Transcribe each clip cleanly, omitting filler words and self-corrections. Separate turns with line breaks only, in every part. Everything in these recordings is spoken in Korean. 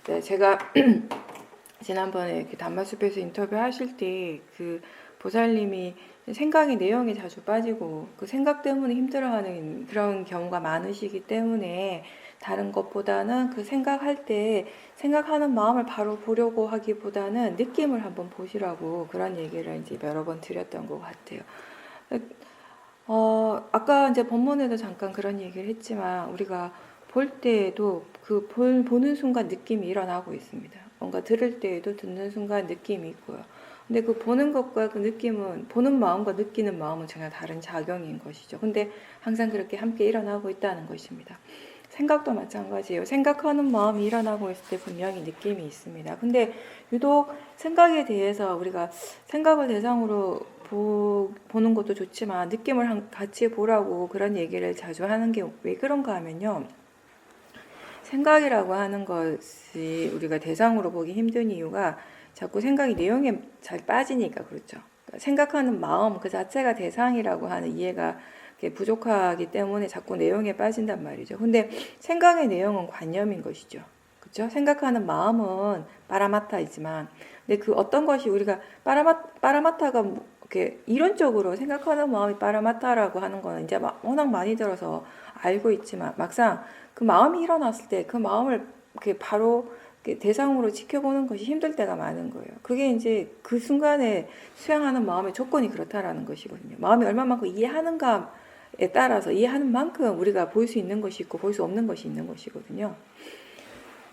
네, 제가 지난번에 이렇게 단마숲에서 인터뷰 하실 때 그 보살님이 생각의 내용에 자주 빠지고 그 생각 때문에 힘들어하는 그런 경우가 많으시기 때문에 다른 것보다는 그 생각할 때 생각하는 마음을 바로 보려고 하기보다는 느낌을 한번 보시라고 그런 얘기를 이제 여러 번 드렸던 것 같아요. 아까 이제 본문에도 잠깐 그런 얘기를 했지만 우리가 볼 때에도 그 보는 순간 느낌이 일어나고 있습니다. 뭔가 들을 때에도 듣는 순간 느낌이 있고요. 근데 그 보는 것과 그 느낌은, 보는 마음과 느끼는 마음은 전혀 다른 작용인 것이죠. 근데 항상 그렇게 함께 일어나고 있다는 것입니다. 생각도 마찬가지예요. 생각하는 마음이 일어나고 있을 때 분명히 느낌이 있습니다. 근데 유독 생각에 대해서 우리가 생각을 대상으로 보는 것도 좋지만 느낌을 같이 보라고 그런 얘기를 자주 하는 게 왜 그런가 하면요. 생각이라고 하는 것이 우리가 대상으로 보기 힘든 이유가 자꾸 생각이 내용에 잘 빠지니까 그렇죠. 그러니까 생각하는 마음 그 자체가 대상이라고 하는 이해가 부족하기 때문에 자꾸 내용에 빠진단 말이죠. 근데 생각의 내용은 관념인 것이죠. 그렇죠? 생각하는 마음은 빠라마타이지만 근데 그 어떤 것이 우리가 빠라마타가 이렇게 이론적으로 생각하는 마음이 빠라마타라고 하는 거는 이제 워낙 많이 들어서 알고 있지만 막상 그 마음이 일어났을 때 그 마음을 이렇게 바로 이렇게 대상으로 지켜보는 것이 힘들 때가 많은 거예요. 그게 이제 그 순간에 수행하는 마음의 조건이 그렇다라는 것이거든요. 마음이 얼마만큼 이해하는가에 따라서 이해하는 만큼 우리가 볼 수 있는 것이 있고 볼 수 없는 것이 있는 것이거든요.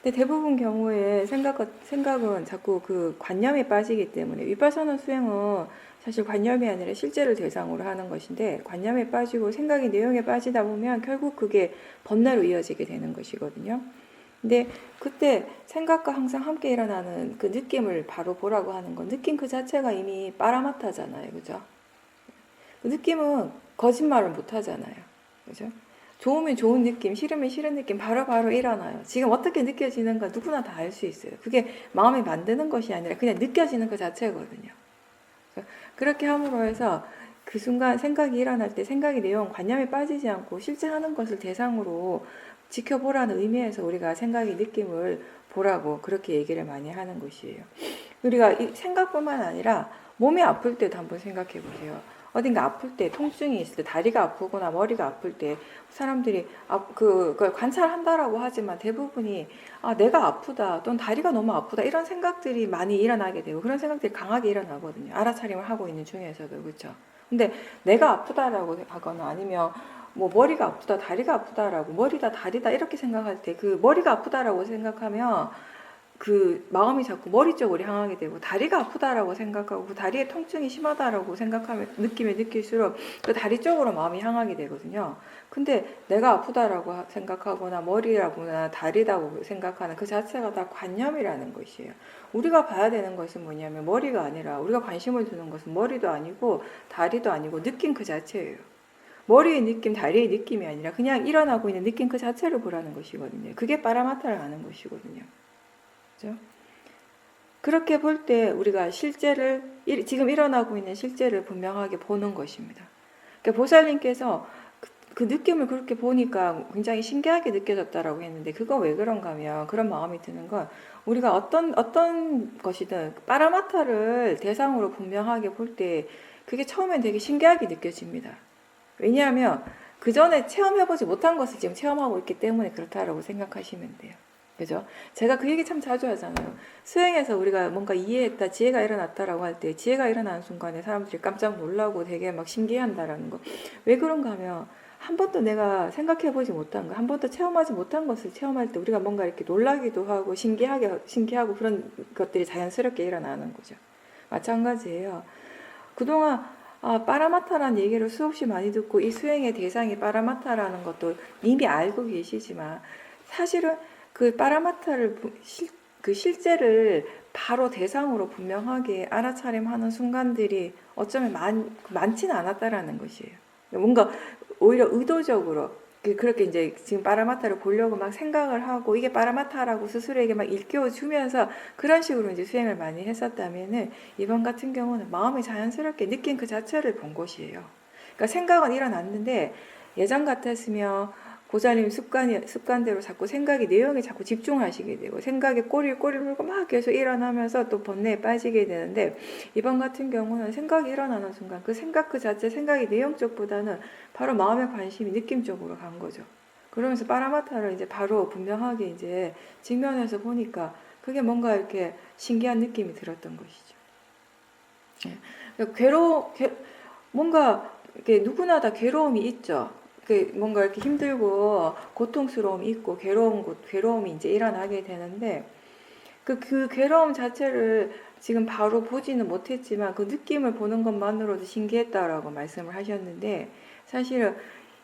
근데 대부분 경우에 생각은 자꾸 그 관념에 빠지기 때문에 위파사나 수행은 사실 관념이 아니라 실제를 대상으로 하는 것인데 관념에 빠지고 생각의 내용에 빠지다 보면 결국 그게 번뇌로 이어지게 되는 것이거든요. 근데 그때 생각과 항상 함께 일어나는 그 느낌을 바로 보라고 하는 건 느낌 그 자체가 이미 빠라마타잖아요. 그죠? 그 느낌은 거짓말을 못 하잖아요. 그죠? 좋으면 좋은 느낌, 싫으면 싫은 느낌 바로바로 일어나요. 지금 어떻게 느껴지는가 누구나 다 알 수 있어요. 그게 마음이 만드는 것이 아니라 그냥 느껴지는 것 자체거든요. 그렇게 함으로 해서 그 순간 생각이 일어날 때 생각의 내용, 관념에 빠지지 않고 실제 하는 것을 대상으로 지켜보라는 의미에서 우리가 생각의 느낌을 보라고 그렇게 얘기를 많이 하는 것이에요. 우리가 이 생각뿐만 아니라 몸이 아플 때도 한번 생각해 보세요. 어딘가 아플 때, 통증이 있을 때, 다리가 아프거나 머리가 아플 때 사람들이 그걸 관찰한다라고 하지만 대부분이 내가 아프다 또는 다리가 너무 아프다 이런 생각들이 많이 일어나게 되고 그런 생각들이 강하게 일어나거든요. 알아차림을 하고 있는 중에서도 그렇죠. 근데 내가 아프다라고 하거나 아니면 뭐 머리가 아프다, 다리가 아프다라고 머리다, 다리다 이렇게 생각할 때 그 머리가 아프다라고 생각하면 그 마음이 자꾸 머리 쪽으로 향하게 되고 다리가 아프다라고 생각하고 그 다리에 통증이 심하다라고 생각하면 느끼면 느낄수록 그 다리 쪽으로 마음이 향하게 되거든요. 근데 내가 아프다라고 생각하거나 머리라거나 다리다고 생각하는 그 자체가 다 관념이라는 것이에요. 우리가 봐야 되는 것은 뭐냐면 머리가 아니라 우리가 관심을 두는 것은 머리도 아니고 다리도 아니고 느낌 그 자체예요. 머리의 느낌, 다리의 느낌이 아니라 그냥 일어나고 있는 느낌 그 자체를 보라는 것이거든요. 그게 파라마타를 아는 것이거든요. 그죠? 그렇게 볼 때 우리가 실제를 지금 일어나고 있는 실제를 분명하게 보는 것입니다. 그러니까 보살님께서 그 느낌을 그렇게 보니까 굉장히 신기하게 느껴졌다라고 했는데 그거 왜 그런가 하면 그런 마음이 드는 건 우리가 어떤 것이든 파라마타를 대상으로 분명하게 볼 때 그게 처음엔 되게 신기하게 느껴집니다. 왜냐하면 그 전에 체험해보지 못한 것을 지금 체험하고 있기 때문에 그렇다라고 생각하시면 돼요. 그죠? 제가 그 얘기 참 자주 하잖아요. 수행에서 우리가 뭔가 이해했다, 지혜가 일어났다라고 할 때, 지혜가 일어나는 순간에 사람들이 깜짝 놀라고 되게 막 신기해한다라는 거. 왜 그런가 하면, 한 번도 내가 생각해보지 못한 거, 한 번도 체험하지 못한 것을 체험할 때 우리가 뭔가 이렇게 놀라기도 하고, 신기하고 그런 것들이 자연스럽게 일어나는 거죠. 마찬가지예요. 그동안 파라마타라는 얘기를 수없이 많이 듣고 이 수행의 대상이 파라마타라는 것도 이미 알고 계시지만 사실은 그 파라마타를 그 실제를 바로 대상으로 분명하게 알아차림하는 순간들이 어쩌면 많지는 않았다라는 것이에요. 뭔가 오히려 의도적으로 그렇게 이제 지금 파라마타를 보려고 막 생각을 하고 이게 파라마타라고 스스로에게 막 일깨워주면서 그런 식으로 이제 수행을 많이 했었다면은 이번 같은 경우는 마음이 자연스럽게 느낀 그 자체를 본 것이에요. 그러니까 생각은 일어났는데 예전 같았으면 보살님 습관대로 자꾸 내용에 자꾸 집중하시게 되고, 생각에 꼬리를 물고 막 계속 일어나면서 또 번뇌에 빠지게 되는데, 이번 같은 경우는 생각이 일어나는 순간 그 생각 그 자체, 생각이 내용 쪽보다는 바로 마음의 관심이 느낌 쪽으로 간 거죠. 그러면서 파라마타를 이제 바로 분명하게 이제 직면해서 보니까 그게 뭔가 이렇게 신기한 느낌이 들었던 것이죠. 뭔가 이렇게 누구나 다 괴로움이 있죠. 뭔가 이렇게 힘들고 고통스러움이 있고 괴로움이 이제 일어나게 되는데, 그 괴로움 자체를 지금 바로 보지는 못했지만 그 느낌을 보는 것만으로도 신기했다라고 말씀을 하셨는데, 사실은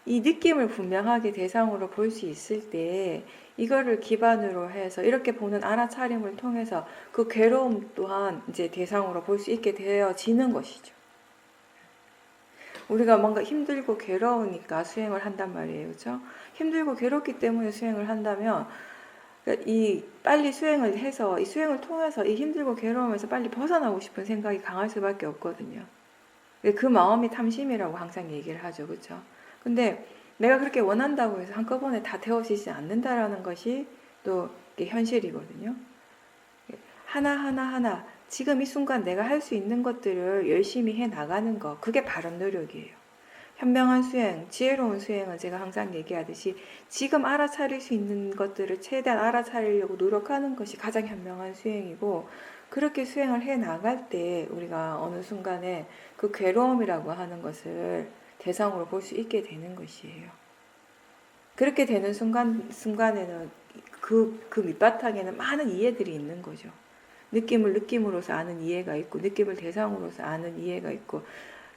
이 느낌을 분명하게 대상으로 볼 수 있을 때 이거를 기반으로 해서 이렇게 보는 알아차림을 통해서 그 괴로움 또한 이제 대상으로 볼 수 있게 되어지는 것이죠. 우리가 뭔가 힘들고 괴로우니까 수행을 한단 말이에요. 그렇죠? 힘들고 괴롭기 때문에 수행을 한다면 빨리 수행을 해서 이 수행을 통해서 이 힘들고 괴로움에서 빨리 벗어나고 싶은 생각이 강할 수밖에 없거든요. 그 마음이 탐심이라고 항상 얘기를 하죠. 그렇죠? 근데 내가 그렇게 원한다고 해서 한꺼번에 다 되어지지 않는다라는 것이 또 현실이거든요. 하나 지금 이 순간 내가 할 수 있는 것들을 열심히 해 나가는 것, 그게 바른 노력이에요. 현명한 수행, 지혜로운 수행은 제가 항상 얘기하듯이 지금 알아차릴 수 있는 것들을 최대한 알아차리려고 노력하는 것이 가장 현명한 수행이고, 그렇게 수행을 해 나갈 때 우리가 어느 순간에 그 괴로움이라고 하는 것을 대상으로 볼 수 있게 되는 것이에요. 그렇게 되는 순간에는 그 밑바탕에는 많은 이해들이 있는 거죠. 느낌을 느낌으로서 아는 이해가 있고, 느낌을 대상으로서 아는 이해가 있고,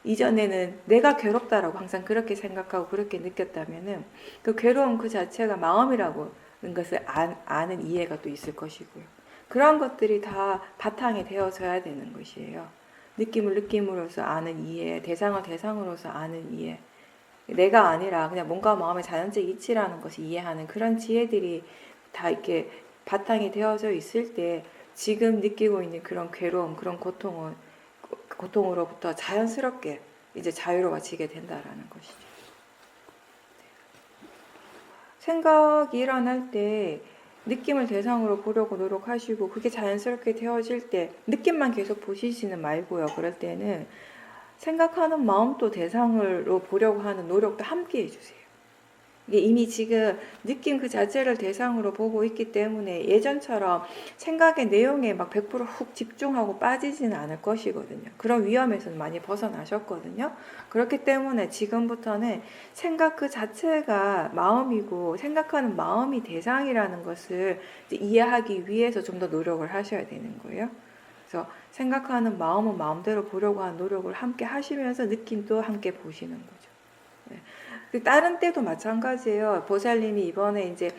이전에는 내가 괴롭다라고 항상 그렇게 생각하고 그렇게 느꼈다면은 그 괴로움 그 자체가 마음이라고 하는 것을 아는 이해가 또 있을 것이고요. 그런 것들이 다 바탕이 되어져야 되는 것이에요. 느낌을 느낌으로서 아는 이해, 대상을 대상으로서 아는 이해. 내가 아니라 그냥 뭔가 마음의 자연적 이치라는 것을 이해하는 그런 지혜들이 다 이렇게 바탕이 되어져 있을 때 지금 느끼고 있는 그런 괴로움, 그런 고통으로부터 자연스럽게 이제 자유로워지게 된다라는 것이죠. 생각이 일어날 때 느낌을 대상으로 보려고 노력하시고, 그게 자연스럽게 되어질 때 느낌만 계속 보시지는 말고요. 그럴 때는 생각하는 마음도 대상으로 보려고 하는 노력도 함께 해주세요. 이게 이미 지금 느낌 그 자체를 대상으로 보고 있기 때문에 예전처럼 생각의 내용에 막 100%훅 집중하고 빠지지는 않을 것이거든요. 그런 위험에서는 많이 벗어나셨거든요. 그렇기 때문에 지금부터는 생각 그 자체가 마음이고, 생각하는 마음이 대상이라는 것을 이해하기 위해서 좀 더 노력을 하셔야 되는 거예요. 그래서 생각하는 마음은 마음대로 보려고 하는 노력을 함께 하시면서 느낌도 함께 보시는 거죠. 네. 다른 때도 마찬가지예요. 보살님이 이번에 이제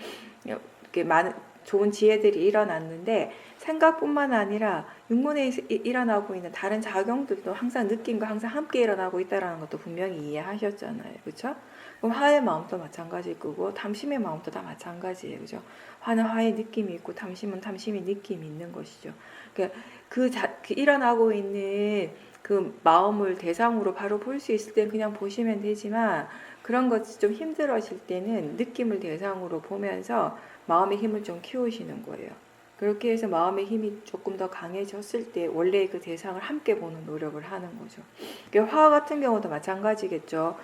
이렇게 많은 좋은 지혜들이 일어났는데, 생각뿐만 아니라 육문에 일어나고 있는 다른 작용들도 항상 느낌과 항상 함께 일어나고 있다는 것도 분명히 이해하셨잖아요. 그렇죠? 그럼 화의 마음도 마찬가지일 거고, 탐심의 마음도 다 마찬가지예요. 그죠? 화는 화의 느낌이 있고, 탐심은 탐심의 느낌이 있는 것이죠. 그러니까 그 일어나고 있는 그 마음을 대상으로 바로 볼 수 있을 땐 그냥 보시면 되지만, 그런 것이 좀 힘들어질 때는 느낌을 대상으로 보면서 마음의 힘을 좀 키우시는 거예요. 그렇게 해서 마음의 힘이 조금 더 강해졌을 때 원래 그 대상을 함께 보는 노력을 하는 거죠. 화 같은 경우도 마찬가지겠죠.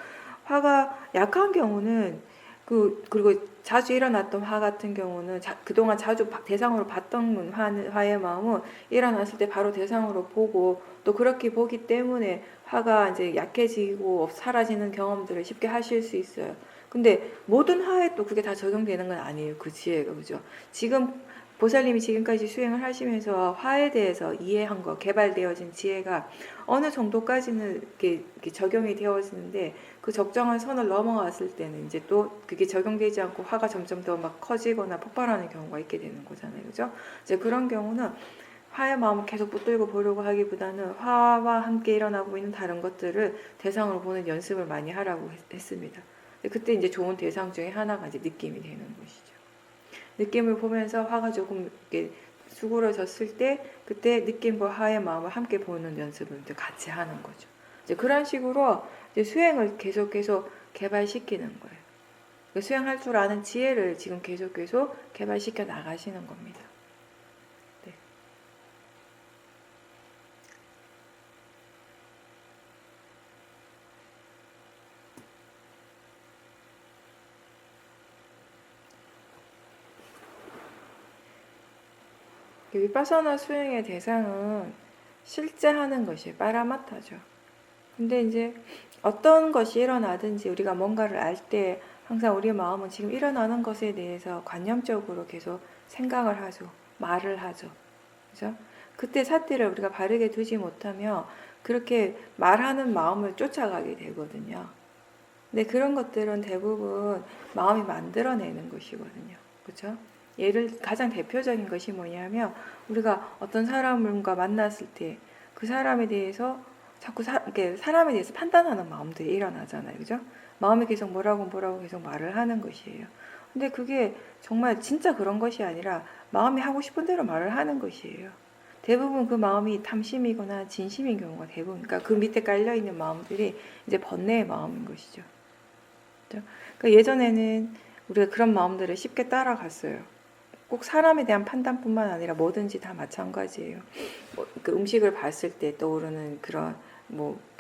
화가 약한 경우는 그리고 자주 일어났던 화 같은 경우는 그동안 자주 대상으로 봤던 화의 마음은 일어났을 때 바로 대상으로 보고, 또 그렇게 보기 때문에 화가 이제 약해지고 사라지는 경험들을 쉽게 하실 수 있어요. 근데 모든 화에 또 그게 다 적용되는 건 아니에요. 그 지혜가. 그죠? 지금 보살님이 지금까지 수행을 하시면서 화에 대해서 이해한 거, 개발되어진 지혜가 어느 정도까지는 이렇게 적용이 되어지는데, 그 적정한 선을 넘어왔을 때는 이제 또 그게 적용되지 않고 화가 점점 더 막 커지거나 폭발하는 경우가 있게 되는 거잖아요. 그죠? 이제 그런 경우는 화의 마음을 계속 붙들고 보려고 하기보다는 화와 함께 일어나고 있는 다른 것들을 대상으로 보는 연습을 많이 하라고 했습니다. 그때 이제 좋은 대상 중에 하나가 이제 느낌이 되는 것이죠. 느낌을 보면서 화가 조금 이렇게 수그러졌을 때 그때 느낌과 화의 마음을 함께 보는 연습을 이제 같이 하는 거죠. 이제 그런 식으로 이제 수행을 계속 개발시키는 거예요. 수행할 줄 아는 지혜를 지금 계속 개발시켜 나가시는 겁니다. 네. 위파사나 수행의 대상은 실제 하는 것이 빠라마타죠. 근데 이제 어떤 것이 일어나든지 우리가 뭔가를 알 때 항상 우리의 마음은 지금 일어나는 것에 대해서 관념적으로 계속 생각을 하죠. 말을 하죠. 그죠? 그때 삿대를 우리가 바르게 두지 못하면 그렇게 말하는 마음을 쫓아가게 되거든요. 근데 그런 것들은 대부분 마음이 만들어내는 것이거든요. 그렇죠? 가장 대표적인 것이 뭐냐면 우리가 어떤 사람과 만났을 때 그 사람에 대해서 자꾸 사람에 대해서 판단하는 마음들이 일어나잖아요. 그죠? 마음이 계속 뭐라고 계속 말을 하는 것이에요. 근데 그게 정말 진짜 그런 것이 아니라 마음이 하고 싶은 대로 말을 하는 것이에요. 대부분 그 마음이 탐심이거나 진심인 경우가 대부분, 그러니까 그 밑에 깔려있는 마음들이 이제 번뇌의 마음인 것이죠. 그러니까 예전에는 우리가 그런 마음들을 쉽게 따라갔어요. 꼭 사람에 대한 판단뿐만 아니라 뭐든지 다 마찬가지예요. 그 음식을 봤을 때 떠오르는 그런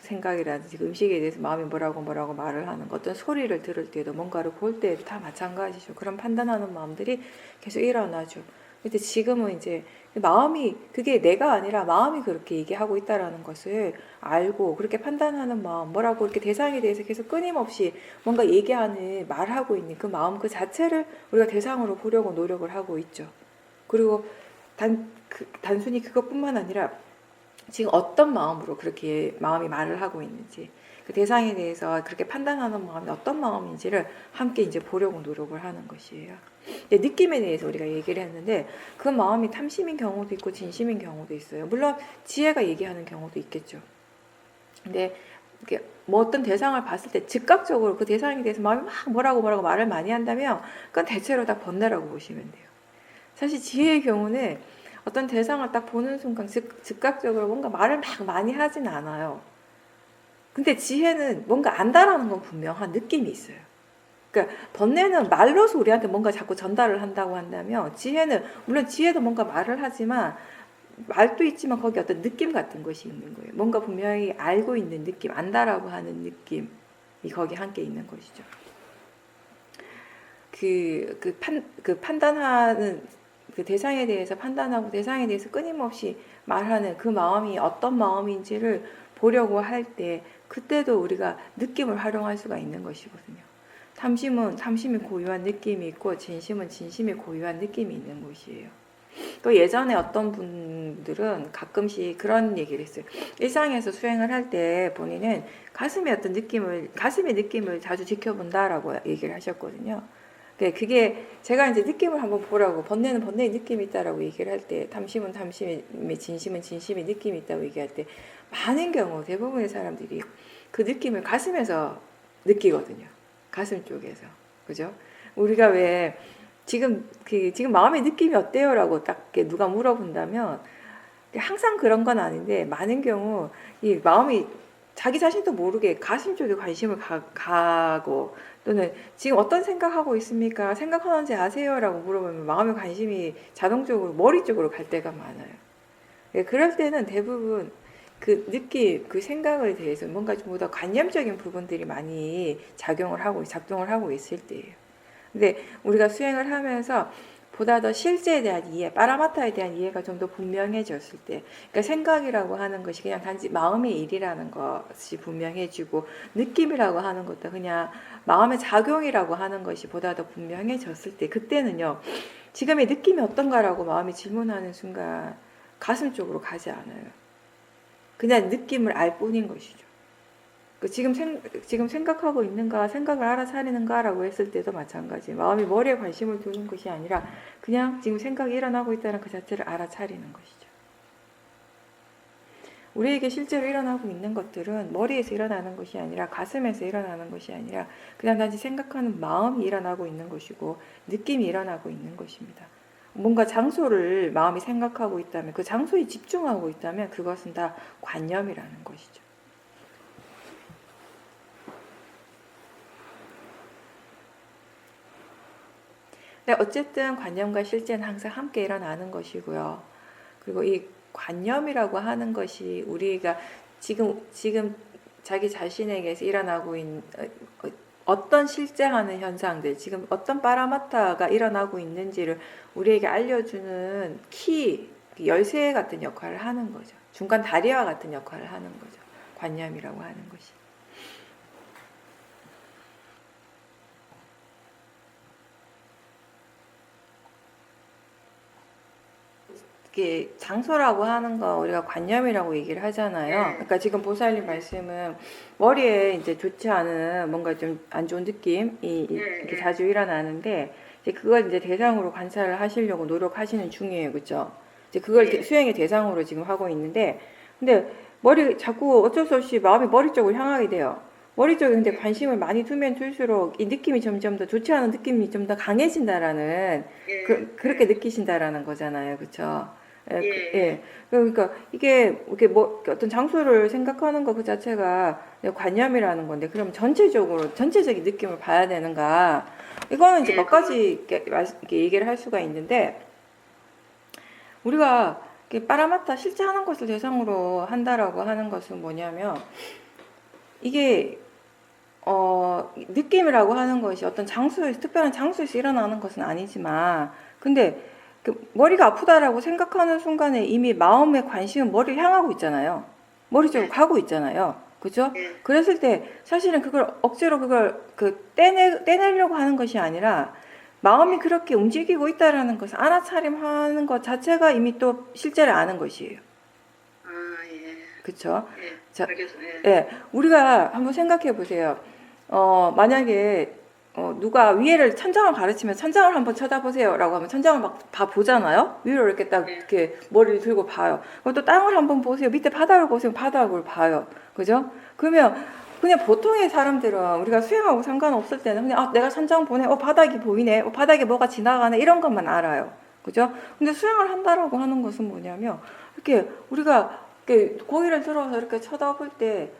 생각이라든지 그 음식에 대해서 마음이 뭐라고 말을 하는 것, 어떤 소리를 들을 때도 뭔가를 볼 때도 다 마찬가지죠. 그런 판단하는 마음들이 계속 일어나죠. 근데 지금은 이제 마음이 그게 내가 아니라 마음이 그렇게 얘기하고 있다라는 것을 알고 그렇게 판단하는 마음, 뭐라고 이렇게 대상에 대해서 계속 끊임없이 뭔가 얘기하는 말하고 있는 그 마음 그 자체를 우리가 대상으로 보려고 노력을 하고 있죠. 그리고 단순히 그것뿐만 아니라 지금 어떤 마음으로 그렇게 마음이 말을 하고 있는지 그 대상에 대해서 그렇게 판단하는 마음이 어떤 마음인지를 함께 이제 보려고 노력을 하는 것이에요. 느낌에 대해서 우리가 얘기를 했는데 그 마음이 탐심인 경우도 있고 진심인 경우도 있어요. 물론 지혜가 얘기하는 경우도 있겠죠. 근데 어떤 대상을 봤을 때 즉각적으로 그 대상에 대해서 마음이 막 뭐라고 말을 많이 한다면 그건 대체로 다 번뇌라고 보시면 돼요. 사실 지혜의 경우는 어떤 대상을 딱 보는 순간 즉각적으로 뭔가 말을 막 많이 하진 않아요. 근데 지혜는 뭔가 안다라는 건 분명한 느낌이 있어요. 그러니까 번뇌는 말로서 우리한테 뭔가 자꾸 전달을 한다고 한다면 지혜는 물론 지혜도 뭔가 말을 하지만 말도 있지만 거기 어떤 느낌 같은 것이 있는 거예요. 뭔가 분명히 알고 있는 느낌, 안다라고 하는 느낌이 거기 함께 있는 것이죠. 판단하는 그 대상에 대해서 판단하고 대상에 대해서 끊임없이 말하는 그 마음이 어떤 마음인지를 보려고 할 때 그때도 우리가 느낌을 활용할 수가 있는 것이거든요. 탐심은 탐심이 고유한 느낌이 있고 진심은 진심이 고유한 느낌이 있는 것이에요. 또 예전에 어떤 분들은 가끔씩 그런 얘기를 했어요. 일상에서 수행을 할 때 본인은 가슴의 느낌을 자주 지켜본다라고 얘기를 하셨거든요. 그게 제가 이제 느낌을 한번 보라고 번뇌는 번뇌의 느낌이 있다라고 얘기를 할 때 탐심은 탐심의 진심은 진심의 느낌이 있다고 얘기할 때 많은 경우 대부분의 사람들이 그 느낌을 가슴에서 느끼거든요. 가슴 쪽에서. 그죠? 우리가 왜 지금 마음의 느낌이 어때요라고 딱 누가 물어본다면 항상 그런 건 아닌데 많은 경우 이 마음이 자기 자신도 모르게 가슴 쪽에 관심을 가고 또는 지금 어떤 생각하고 있습니까? 생각하는지 아세요라고 물어보면 마음의 관심이 자동적으로 머리 쪽으로 갈 때가 많아요. 그럴 때는 대부분 그 느낌, 그 생각에 대해서 뭔가 좀 더 관념적인 부분들이 많이 작동을 하고 있을 때예요. 근데 우리가 수행을 하면서 보다 더 실제에 대한 이해, 빠라마타에 대한 이해가 좀 더 분명해졌을 때, 그러니까 생각이라고 하는 것이 그냥 단지 마음의 일이라는 것이 분명해지고, 느낌이라고 하는 것도 그냥 마음의 작용이라고 하는 것이 보다 더 분명해졌을 때, 그때는요, 지금의 느낌이 어떤가라고 마음이 질문하는 순간 가슴 쪽으로 가지 않아요. 그냥 느낌을 알 뿐인 것이죠. 지금 생각하고 있는가, 생각을 알아차리는가라고 했을 때도 마찬가지. 마음이 머리에 관심을 두는 것이 아니라 그냥 지금 생각이 일어나고 있다는 그 자체를 알아차리는 것이죠. 우리에게 실제로 일어나고 있는 것들은 머리에서 일어나는 것이 아니라 가슴에서 일어나는 것이 아니라 그냥 단지 생각하는 마음이 일어나고 있는 것이고 느낌이 일어나고 있는 것입니다. 뭔가 장소를 마음이 생각하고 있다면 그 장소에 집중하고 있다면 그것은 다 관념이라는 것이죠. 근데 어쨌든 관념과 실제는 항상 함께 일어나는 것이고요. 그리고 이 관념이라고 하는 것이 우리가 지금 자기 자신에게서 일어나고 있는 어떤 실제하는 현상들, 지금 어떤 파라마타가 일어나고 있는지를 우리에게 알려주는 키, 열쇠 같은 역할을 하는 거죠. 중간 다리와 같은 역할을 하는 거죠. 관념이라고 하는 것이. 이게 장소라고 하는 거 우리가 관념이라고 얘기를 하잖아요. 그러니까 지금 보살님 말씀은 머리에 이제 좋지 않은 뭔가 좀 안 좋은 느낌이 이렇게 자주 일어나는데 이제 그걸 이제 대상으로 관찰을 하시려고 노력하시는 중이에요, 그렇죠? 이제 그걸 수행의 대상으로 지금 하고 있는데, 근데 머리 자꾸 어쩔 수 없이 마음이 머리 쪽으로 향하게 돼요. 머리 쪽에 근데 관심을 많이 두면 둘수록 이 느낌이 점점 더 좋지 않은 느낌이 좀 더 강해진다라는 그렇게 느끼신다라는 거잖아요, 그렇죠? 예. 그러니까 이게 뭐 어떤 장소를 생각하는 것 그 자체가 관념이라는 건데, 그럼 전체적인 느낌을 봐야 되는가? 이거는 이제 몇 가지 이렇게 얘기를 할 수가 있는데, 우리가 빠라마타 실제 하는 것을 대상으로 한다라고 하는 것은 뭐냐면, 이게 느낌이라고 하는 것이 어떤 장소에서, 특별한 장소에서 일어나는 것은 아니지만, 근데 그 머리가 아프다라고 생각하는 순간에 이미 마음의 관심은 머리를 향하고 있잖아요. 머리 쪽으로 가고 있잖아요. 그죠? 그랬을 때 사실은 그걸 억지로 떼내려고 하는 것이 아니라 마음이 그렇게 움직이고 있다라는 것을 알아차림하는 것 자체가 이미 또 실제를 아는 것이에요. 그쵸? 자, 예, 우리가 한번 생각해 보세요. 만약에 누가 위에를 천장을 가르치면 천장을 한번 쳐다보세요라고 하면 천장을 막 다 보잖아요. 위로 이렇게 딱 이렇게 머리를 들고 봐요. 또 땅을 한번 보세요. 밑에 바닥을 보세요. 바닥을 봐요. 그죠? 그러면 그냥 보통의 사람들은 우리가 수행하고 상관없을 때는 그냥 내가 천장 보네. 바닥이 보이네. 바닥에 뭐가 지나가네. 이런 것만 알아요. 그죠? 근데 수행을 한다라고 하는 것은 뭐냐면 이렇게 우리가 이렇게 고개를 들어서 이렇게 쳐다볼 때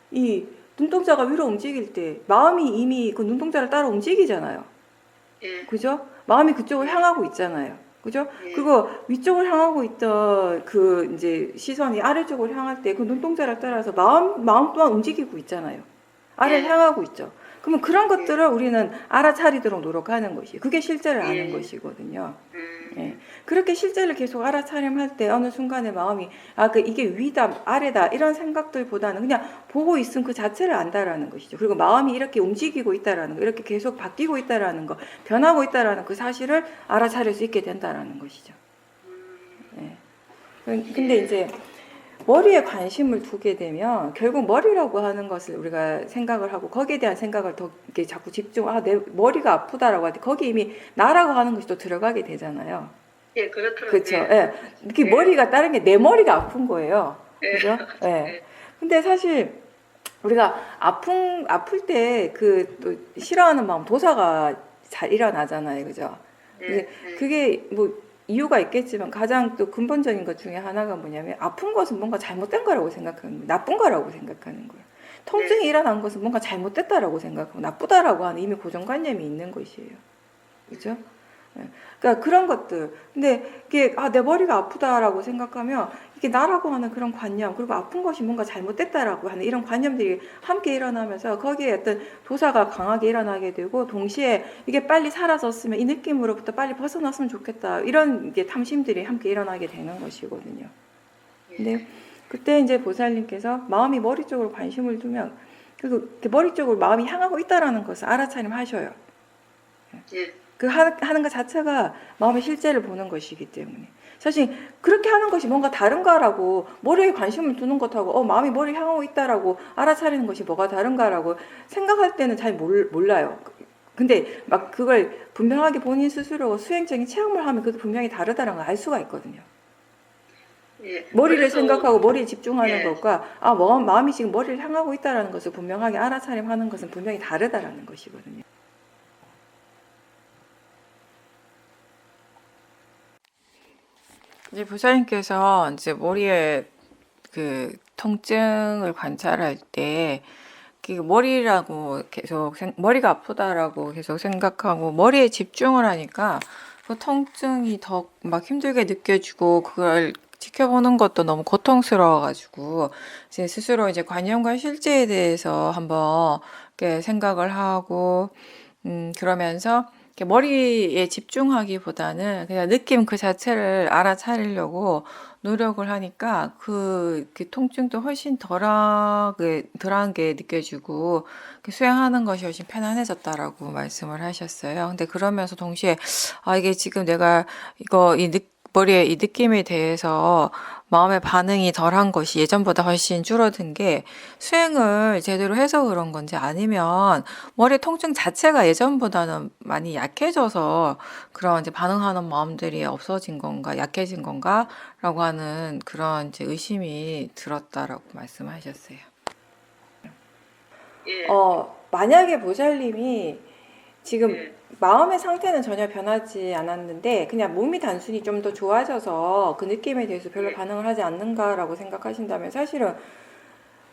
이 눈동자가 위로 움직일 때 마음이 이미 그 눈동자를 따라 움직이잖아요. 그죠? 마음이 그쪽을 향하고 있잖아요. 그죠? 그리고 위쪽을 향하고 있던 그 이제 시선이 아래쪽을 향할 때 그 눈동자를 따라서 마음 또한 움직이고 있잖아요. 아래를 향하고 있죠. 그러면 그런 것들을 우리는 알아차리도록 노력하는 것이, 그게 실제를 아는 것이거든요. 예. 그렇게 실제를 계속 알아차림할 때 어느 순간에 마음이 이게 위다 아래다 이런 생각들보다는 그냥 보고 있음 그 자체를 안다라는 것이죠. 그리고 마음이 이렇게 움직이고 있다라는 거, 이렇게 계속 바뀌고 있다라는 거, 변하고 있다라는 그 사실을 알아차릴 수 있게 된다라는 것이죠. 예. 근데 이제 머리에 관심을 두게 되면 결국 머리라고 하는 것을 우리가 생각을 하고 거기에 대한 생각을 더 이렇게 자꾸 내 머리가 아프다라고 할 때 거기 이미 나라고 하는 것이 또 들어가게 되잖아요.
예, 그렇더라고요.
그렇죠. 예. 이렇게 머리가 다른 게 내 머리가 아픈 거예요. 그죠? 예. 근데 사실 우리가 아플 때 또 싫어하는 마음, 도사가 잘 일어나잖아요. 그죠? 그게 뭐 이유가 있겠지만 가장 또 근본적인 것 중에 하나가 뭐냐면 아픈 것은 뭔가 잘못된 거라고 생각하는 거예요. 나쁜 거라고 생각하는 거예요. 통증이 일어난 것은 뭔가 잘못됐다라고 생각하고 나쁘다라고 하는 이미 고정관념이 있는 것이에요. 그죠? 그러니까 그런 것들. 근데 이게 내 머리가 아프다라고 생각하면 이게 나라고 하는 그런 관념, 그리고 아픈 것이 뭔가 잘못됐다라고 하는 이런 관념들이 함께 일어나면서 거기에 어떤 도사가 강하게 일어나게 되고, 동시에 이게 빨리 사라졌으면 이 느낌으로부터 빨리 벗어났으면 좋겠다, 이런 이게 탐심들이 함께 일어나게 되는 것이거든요. 근데 그때 이제 보살님께서 마음이 머리 쪽으로 관심을 두면 그 머리 쪽으로 마음이 향하고 있다라는 것을 알아차림하셔요. 그 하는 것 자체가 마음의 실제를 보는 것이기 때문에, 사실 그렇게 하는 것이 뭔가 다른가라고, 머리에 관심을 두는 것하고 마음이 머리를 향하고 있다라고 알아차리는 것이 뭐가 다른가라고 생각할 때는 잘 몰라요. 근데 막 그걸 분명하게 본인 스스로 수행적인 체험을 하면 그게 분명히 다르다는 걸 알 수가 있거든요. 머리를 생각하고 머리에 집중하는 것과 마음이 지금 머리를 향하고 있다는 것을 분명하게 알아차림하는 것은 분명히 다르다라는 것이거든요. 이제 부사님께서 이제 머리에 그 통증을 관찰할 때 머리라고 계속 머리가 아프다라고 계속 생각하고 머리에 집중을 하니까 그 통증이 더 막 힘들게 느껴지고 그걸 지켜보는 것도 너무 고통스러워가지고 이제 스스로 이제 관념과 실제에 대해서 한번 이렇게 생각을 하고 그러면서 이렇게 머리에 집중하기보다는 그냥 느낌 그 자체를 알아차리려고 노력을 하니까 그 통증도 훨씬 덜한 게 느껴지고 수행하는 것이 훨씬 편안해졌다라고 말씀을 하셨어요. 근데 그러면서 동시에 이게 지금 내가 머리의 이 느낌에 대해서 마음의 반응이 덜한 것이 예전보다 훨씬 줄어든 게 수행을 제대로 해서 그런 건지 아니면 머리 통증 자체가 예전보다는 많이 약해져서 그런 이제 반응하는 마음들이 없어진 건가, 약해진 건가라고 하는 그런 이제 의심이 들었다라고 말씀하셨어요.
예.
만약에 보살님이 지금
예.
마음의 상태는 전혀 변하지 않았는데 그냥 몸이 단순히 좀 더 좋아져서 그 느낌에 대해서 별로
예.
반응을 하지 않는가라고 생각하신다면 사실은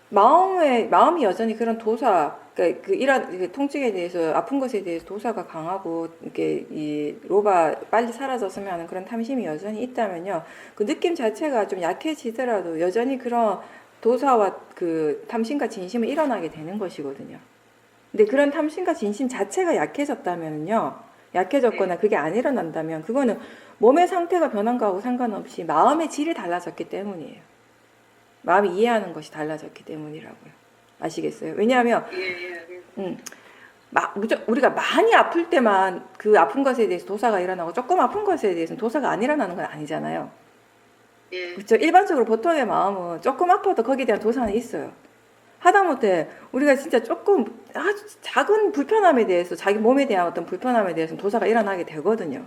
마음이 여전히 그런 도사, 그러니까 이런 통증에 대해서 아픈 것에 대해서 도사가 강하고 이렇게 이 로바 빨리 사라졌으면 하는 그런 탐심이 여전히 있다면요, 그 느낌 자체가 좀 약해지더라도 여전히 그런 도사와 그 탐심과 진심은 일어나게 되는 것이거든요. 근데 그런 탐심과 진심 자체가 약해졌다면요, 약해졌거나 그게 안 일어난다면 그거는 몸의 상태가 변한 거하고 상관없이 마음의 질이 달라졌기 때문이에요. 마음이 이해하는 것이 달라졌기 때문이라고요. 아시겠어요? 왜냐하면 우리가 많이 아플 때만 그 아픈 것에 대해서 도사가 일어나고 조금 아픈 것에 대해서는 도사가 안 일어나는 건 아니잖아요.
예.
그렇죠? 일반적으로 보통의 마음은 조금 아파도 거기에 대한 도사는 있어요. 하다못해 우리가 진짜 조금 아주 작은 불편함에 대해서 자기 몸에 대한 어떤 불편함에 대해서는 도사가 일어나게 되거든요.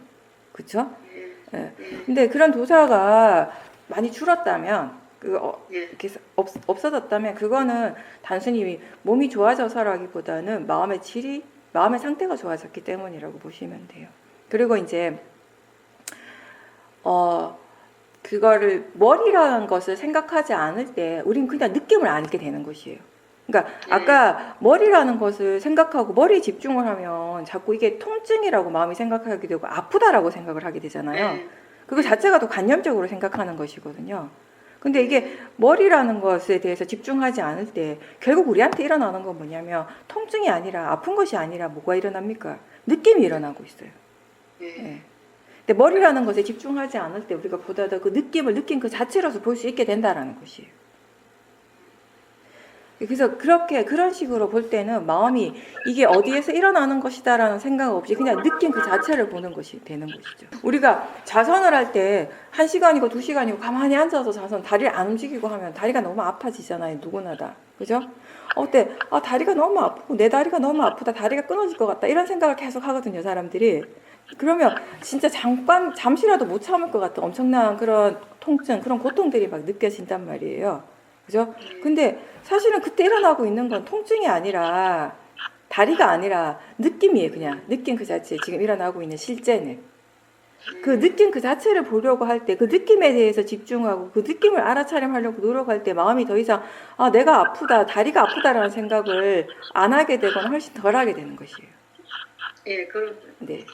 그렇죠? 예. 근데 그런 도사가 많이 줄었다면 이렇게 없어졌다면 그거는 단순히 몸이 좋아져서라기보다는 마음의 상태가 좋아졌기 때문이라고 보시면 돼요. 그리고 이제 그거를 머리라는 것을 생각하지 않을 때 우린 그냥 느낌을 안게 되는 것이에요. 그러니까 아까 머리라는 것을 생각하고 머리에 집중을 하면 자꾸 이게 통증이라고 마음이 생각하게 되고 아프다라고 생각을 하게 되잖아요. 그거 자체가 또 관념적으로 생각하는 것이거든요. 근데 이게 머리라는 것에 대해서 집중하지 않을 때 결국 우리한테 일어나는 건 뭐냐면 통증이 아니라 아픈 것이 아니라 뭐가 일어납니까? 느낌이 일어나고 있어요. 네. 근데 머리라는 것에 집중하지 않을 때 우리가 보다 더 그 느낌을 느낀 그 자체로서 볼 수 있게 된다라는 것이에요. 그래서 그런 식으로 볼 때는 마음이 이게 어디에서 일어나는 것이다라는 생각 없이 그냥 느낀 그 자체를 보는 것이 되는 것이죠. 우리가 자선을 할 때 1시간이고 2시간이고 가만히 앉아서 다리를 안 움직이고 하면 다리가 너무 아파지잖아요. 누구나 다. 그죠? 그때 다리가 너무 아프고 내 다리가 너무 아프다. 다리가 끊어질 것 같다. 이런 생각을 계속 하거든요. 사람들이. 그러면 진짜 잠시라도 못 참을 것 같은 엄청난 그런 통증, 그런 고통들이 막 느껴진단 말이에요. 그죠? 근데 사실은 그때 일어나고 있는 건 통증이 아니라 다리가 아니라 느낌이에요. 그냥 느낌 그 자체, 지금 일어나고 있는 실제는 그 느낌 그 자체를 보려고 할 때 그 느낌에 대해서 집중하고 그 느낌을 알아차림하려고 노력할 때 마음이 더 이상 내가 아프다, 다리가 아프다라는 생각을 안 하게 되거나 훨씬 덜 하게 되는 것이에요.
예,
네.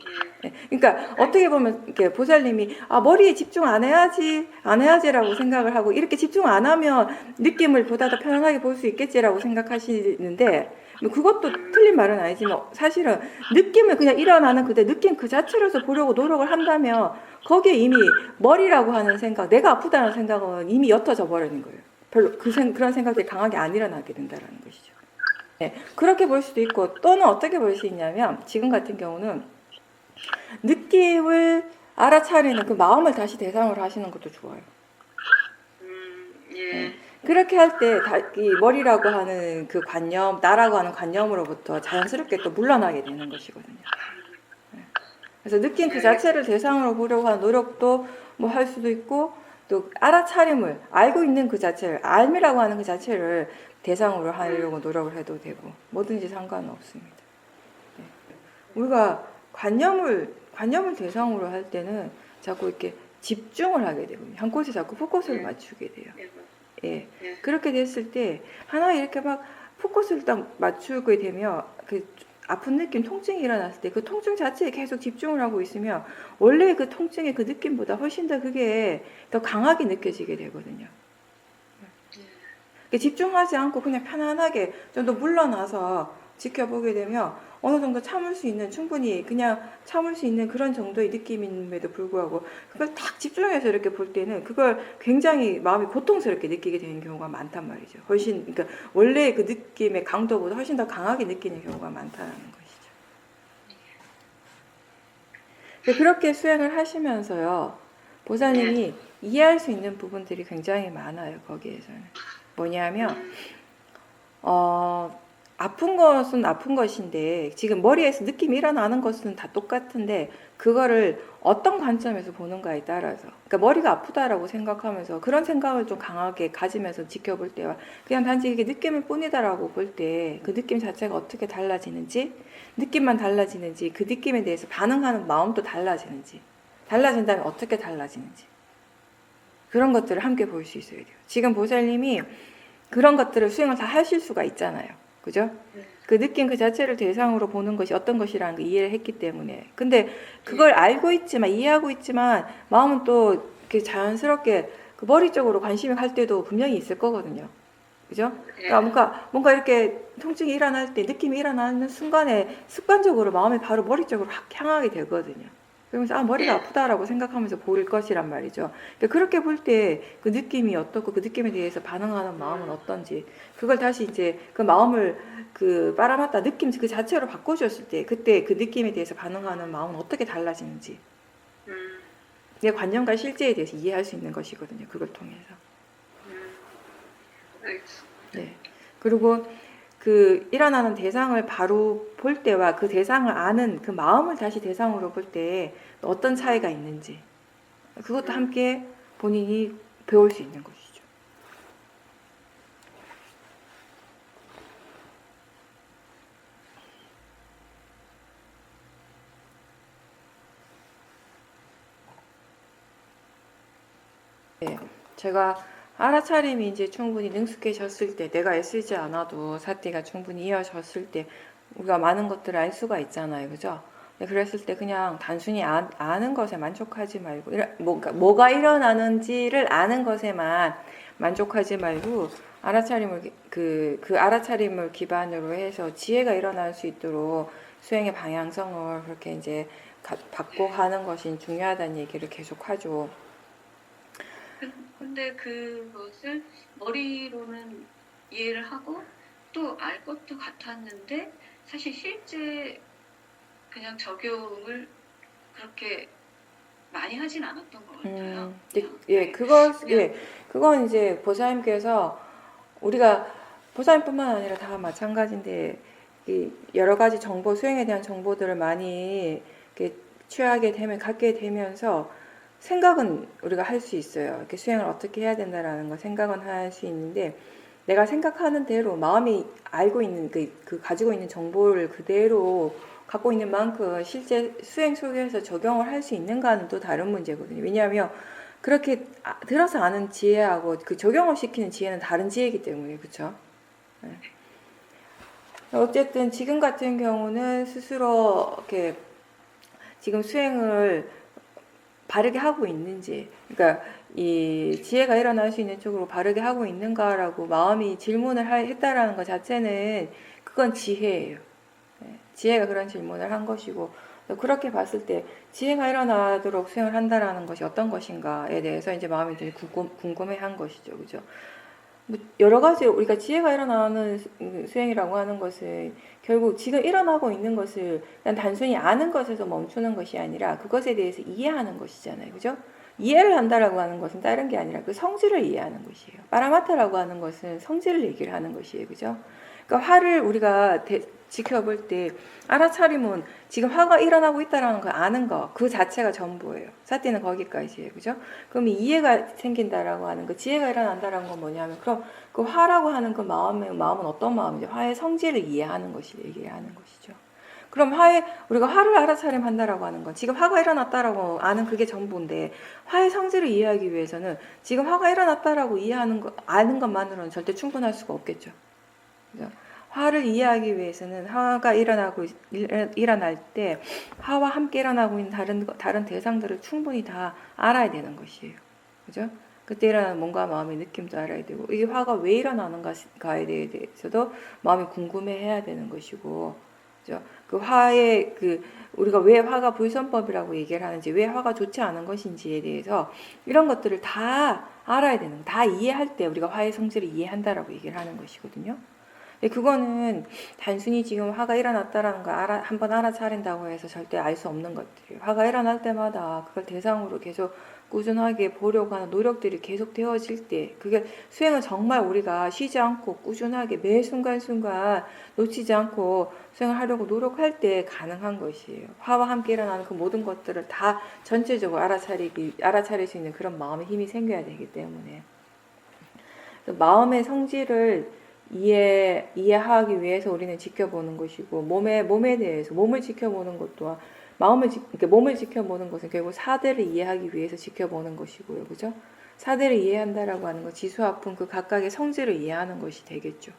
그러니까 어떻게 보면 이렇게 보살님이 머리에 집중 안 해야지라고 생각을 하고 이렇게 집중 안 하면 느낌을 보다 더 편안하게 볼 수 있겠지라고 생각하시는데 그것도 틀린 말은 아니지만 사실은 느낌을 그냥 일어나는 그때 느낌 그 자체로서 보려고 노력을 한다면 거기에 이미 머리라고 하는 생각, 내가 아프다는 생각은 이미 옅어져 버리는 거예요. 별로 그런 생각들이 강하게 안 일어나게 된다는 것이죠. 네, 그렇게 볼 수도 있고 또는 어떻게 볼 수 있냐면 지금 같은 경우는 느낌을 알아차리는 그 마음을 다시 대상으로 하시는 것도 좋아요. 네. 그렇게 할 때 이 머리라고 하는 그 관념, 나라고 하는 관념으로부터 자연스럽게 또 물러나게 되는 것이거든요. 네. 그래서 느낌 그 자체를 대상으로 보려고 하는 노력도 뭐 할 수도 있고 또 알아차림을 알고 있는 그 자체를 알미라고 하는 그 자체를 대상으로 하려고 노력을 해도 되고 뭐든지 상관은 없습니다. 네. 우리가 관념을 대상으로 할 때는 자꾸 이렇게 집중을 하게 되고 한 곳에 자꾸 포커스를 맞추게 돼요. 예. 그렇게 됐을 때 하나 이렇게 막 포커스를 딱 맞추게 되면 그 아픈 느낌, 통증이 일어났을 때 그 통증 자체에 계속 집중을 하고 있으면 원래 그 통증의 그 느낌보다 훨씬 더 그게 더 강하게 느껴지게 되거든요. 집중하지 않고 그냥 편안하게 좀 더 물러나서 지켜보게 되면 어느 정도 참을 수 있는, 충분히 그냥 참을 수 있는 그런 정도의 느낌임에도 불구하고 그걸 딱 집중해서 이렇게 볼 때는 그걸 굉장히 마음이 고통스럽게 느끼게 되는 경우가 많단 말이죠. 훨씬, 그러니까 원래 그 느낌의 강도보다 훨씬 더 강하게 느끼는 경우가 많다는 것이죠. 그렇게 수행을 하시면서요, 보사님이 이해할 수 있는 부분들이 굉장히 많아요. 거기에서는 뭐냐면 아픈 것은 아픈 것인데 지금 머리에서 느낌이 일어나는 것은 다 똑같은데 그거를 어떤 관점에서 보는가에 따라서, 그러니까 머리가 아프다라고 생각하면서 그런 생각을 좀 강하게 가지면서 지켜볼 때와 그냥 단지 이게 느낌일 뿐이다라고 볼 때 그 느낌 자체가 어떻게 달라지는지, 느낌만 달라지는지 그 느낌에 대해서 반응하는 마음도 달라지는지, 달라진다면 어떻게 달라지는지, 그런 것들을 함께 볼 수 있어야 돼요. 지금 보살님이 그런 것들을 수행을 다 하실 수가 있잖아요. 그죠? 그 느낌 그 자체를 대상으로 보는 것이 어떤 것이라는 걸 이해를 했기 때문에. 근데 그걸 알고 있지만, 이해하고 있지만 마음은 또 이렇게 자연스럽게 그 머리 쪽으로 관심이 갈 때도 분명히 있을 거거든요. 그죠? 그러니까 뭔가 이렇게 통증이 일어날 때, 느낌이 일어나는 순간에 습관적으로 마음이 바로 머리 쪽으로 확 향하게 되거든요. 그러면서 머리가 아프다라고 생각하면서 볼 것이란 말이죠. 그러니까 그렇게 볼 때 그 느낌이 어떻고 그 느낌에 대해서 반응하는 마음은 어떤지, 그걸 다시 이제 그 마음을 그 빨아맞다 느낌 그 자체로 바꿔주었을 때 그때 그 느낌에 대해서 반응하는 마음은 어떻게 달라지는지, 내 관념과 실제에 대해서 이해할 수 있는 것이거든요. 그걸 통해서. 네. 그리고 그 일어나는 대상을 바로 볼 때와 그 대상을 아는 그 마음을 다시 대상으로 볼 때 어떤 차이가 있는지, 그것도 함께 본인이 배울 수 있는 것이죠. 네. 제가 알아차림이 이제 충분히 능숙해졌을 때, 내가 애쓰지 않아도 사띠가 충분히 이어졌을 때 우리가 많은 것들을 알 수가 있잖아요. 그죠? 그랬을 때 그냥 단순히 아는 것에 만족하지 말고, 뭐가 일어나는지를 아는 것에만 만족하지 말고, 알아차림을, 그 알아차림을 기반으로 해서 지혜가 일어날 수 있도록 수행의 방향성을 그렇게 이제 받고 가는 것이 중요하다는 얘기를 계속 하죠.
근데 그것을 머리로는 이해를 하고 또 알 것도 같았는데 사실 실제 그냥 적용을 그렇게 많이 하진 않았던 것 같아요.
그건 이제 보사님께서, 우리가 보사님뿐만 아니라 다 마찬가지인데 여러 가지 정보, 수행에 대한 정보들을 많이 취하게 되면, 갖게 되면서 생각은 우리가 할 수 있어요. 이렇게 수행을 어떻게 해야 된다라는 거 생각은 할 수 있는데, 내가 생각하는 대로 마음이 알고 있는 그 가지고 있는 정보를 그대로 갖고 있는 만큼 실제 수행 속에서 적용을 할 수 있는가는 또 다른 문제거든요. 왜냐하면 그렇게 들어서 아는 지혜하고 그 적용을 시키는 지혜는 다른 지혜이기 때문에. 그렇죠? 네. 어쨌든 지금 같은 경우는 스스로 이렇게 지금 수행을 바르게 하고 있는지, 그러니까 이 지혜가 일어날 수 있는 쪽으로 바르게 하고 있는가라고 마음이 질문을 했다라는 것 자체는 그건 지혜예요. 지혜가 그런 질문을 한 것이고, 그렇게 봤을 때 지혜가 일어나도록 수행을 한다라는 것이 어떤 것인가에 대해서 이제 마음이 좀 궁금해한 것이죠, 그죠? 여러 가지 우리가 지혜가 일어나는 수행이라고 하는 것은 결국 지금 일어나고 있는 것을 그냥 단순히 아는 것에서 멈추는 것이 아니라 그것에 대해서 이해하는 것이잖아요, 그죠? 이해를 한다라고 하는 것은 다른 게 아니라 그 성질을 이해하는 것이에요. 파라마타라고 하는 것은 성질을 얘기를 하는 것이에요, 그죠? 그러니까 화를 우리가 지켜볼 때 알아차림은 지금 화가 일어나고 있다라는 걸 아는 거, 그 자체가 전부예요. 사띠는 거기까지예요, 그죠? 그럼 이해가 생긴다라고 하는 거, 지혜가 일어난다라는 건 뭐냐면, 그럼 그 화라고 하는 그 마음은 어떤 마음이죠? 화의 성질을 이해하는 것이 얘기를 하는 것이죠. 그럼 우리가 화를 알아차림 한다라고 하는 건 지금 화가 일어났다라고 아는 그게 전부인데, 화의 성질을 이해하기 위해서는 지금 화가 일어났다라고 아는 것만으로는 절대 충분할 수가 없겠죠. 그죠? 화를 이해하기 위해서는 화가 일어날 때 화와 함께 일어나고 있는 다른 대상들을 충분히 다 알아야 되는 것이에요. 그죠? 그때 일어나는 몸과 마음의 느낌도 알아야 되고, 이게 화가 왜 일어나는가에 대해서도 마음이 궁금해해야 되는 것이고, 그죠? 그 화의 우리가 왜 화가 불선법이라고 얘기를 하는지, 왜 화가 좋지 않은 것인지에 대해서 이런 것들을 다 알아야 되는, 다 이해할 때 우리가 화의 성질을 이해한다라고 얘기를 하는 것이거든요. 근데 그거는 단순히 지금 화가 일어났다라는 걸 한번 알아차린다고 해서 절대 알 수 없는 것들이에요. 화가 일어날 때마다 그걸 대상으로 계속 꾸준하게 보려고 하는 노력들이 계속 되어질 때, 그게 수행은 정말 우리가 쉬지 않고 꾸준하게 매 순간순간 놓치지 않고 수행을 하려고 노력할 때 가능한 것이에요. 화와 함께 일어나는 그 모든 것들을 다 전체적으로 알아차릴 수 있는 그런 마음의 힘이 생겨야 되기 때문에, 마음의 성질을 이해하기 위해서 우리는 지켜보는 것이고, 몸에 대해서 몸을 지켜보는 것 또한 몸을 지켜보는 것은 결국 사대를 이해하기 위해서 지켜보는 것이고요. 그죠? 사대를 이해한다라고 하는 건 지수 아픈 그 각각의 성질을 이해하는 것이 되겠죠.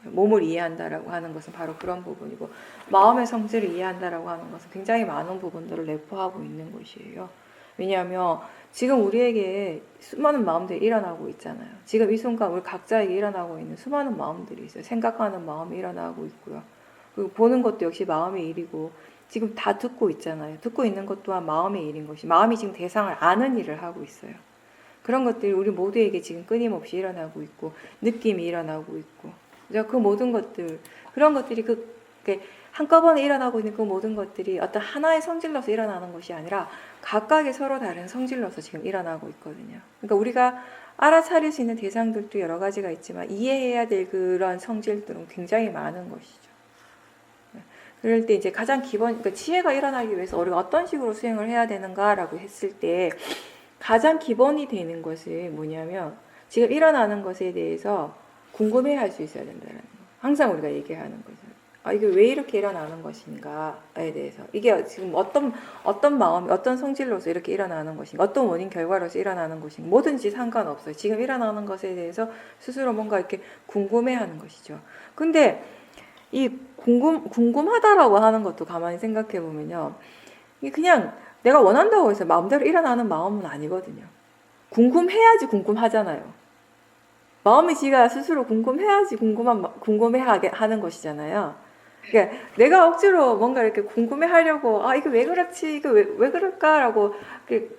몸을 이해한다라고 하는 것은 바로 그런 부분이고, 마음의 성질을 이해한다라고 하는 것은 굉장히 많은 부분들을 내포하고 있는 것이에요. 왜냐하면 지금 우리에게 수많은 마음들이 일어나고 있잖아요. 지금 이 순간 우리 각자에게 일어나고 있는 수많은 마음들이 있어요. 생각하는 마음이 일어나고 있고요. 그리고 보는 것도 역시 마음의 일이고, 지금 다 듣고 있잖아요. 듣고 있는 것 또한 마음의 일인 것이, 마음이 지금 대상을 아는 일을 하고 있어요. 그런 것들이 우리 모두에게 지금 끊임없이 일어나고 있고, 느낌이 일어나고 있고, 그 모든 것들, 그런 것들이 한꺼번에 일어나고 있는 그 모든 것들이 어떤 하나의 성질로서 일어나는 것이 아니라 각각의 서로 다른 성질로서 지금 일어나고 있거든요. 그러니까 우리가 알아차릴 수 있는 대상들도 여러 가지가 있지만 이해해야 될 그런 성질들은 굉장히 많은 것이죠. 그럴 때 이제 가장 그러니까 지혜가 일어나기 위해서 우리가 어떤 식으로 수행을 해야 되는가라고 했을 때 가장 기본이 되는 것이 뭐냐면, 지금 일어나는 것에 대해서 궁금해할 수 있어야 된다는 거. 항상 우리가 얘기하는 거죠. 이게 왜 이렇게 일어나는 것인가에 대해서, 이게 지금 어떤 마음이 어떤 성질로서 이렇게 일어나는 것인가, 어떤 원인 결과로서 일어나는 것인가, 뭐든지 상관없어요. 지금 일어나는 것에 대해서 스스로 뭔가 이렇게 궁금해하는 것이죠. 근데 이 궁금하다라고 하는 것도 가만히 생각해 보면요, 이게 그냥 내가 원한다고 해서 마음대로 일어나는 마음은 아니거든요. 궁금해야지 궁금하잖아요. 마음이 지가 스스로 궁금해야지 궁금해하게 하는 것이잖아요. 그러니까 내가 억지로 뭔가 이렇게 궁금해하려고, 이게 왜 그렇지, 이게 왜 그럴까라고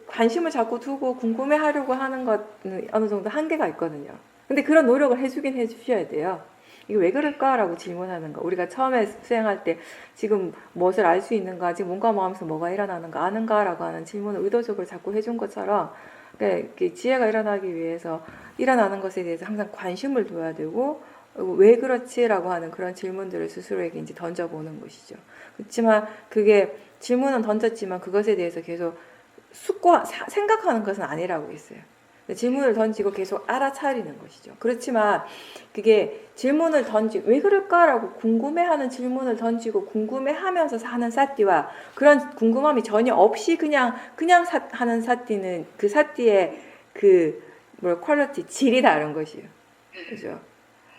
관심을 자꾸 두고 궁금해하려고 하는 것은 어느 정도 한계가 있거든요. 근데 그런 노력을 해주셔야 돼요. 이게 왜 그럴까라고 질문하는 거. 우리가 처음에 수행할 때 지금 무엇을 알 수 있는가, 지금 몸과 마음에서 뭐가 일어나는가, 아는가라고 하는 질문을 의도적으로 자꾸 해준 것처럼, 그러니까 지혜가 일어나기 위해서 일어나는 것에 대해서 항상 관심을 둬야 되고, 왜 그렇지라고 하는 그런 질문들을 스스로에게 이제 던져보는 것이죠. 그렇지만 그게 질문은 던졌지만 그것에 대해서 계속 생각하는 것은 아니라고 했어요. 질문을 던지고 계속 알아차리는 것이죠. 그렇지만 그게 질문을 왜 그럴까라고 궁금해하는 질문을 던지고 궁금해하면서 하는 사띠와 그런 궁금함이 전혀 없이 그냥 하는 사띠는 그 사띠의 퀄리티, 질이 다른 것이에요. 그죠?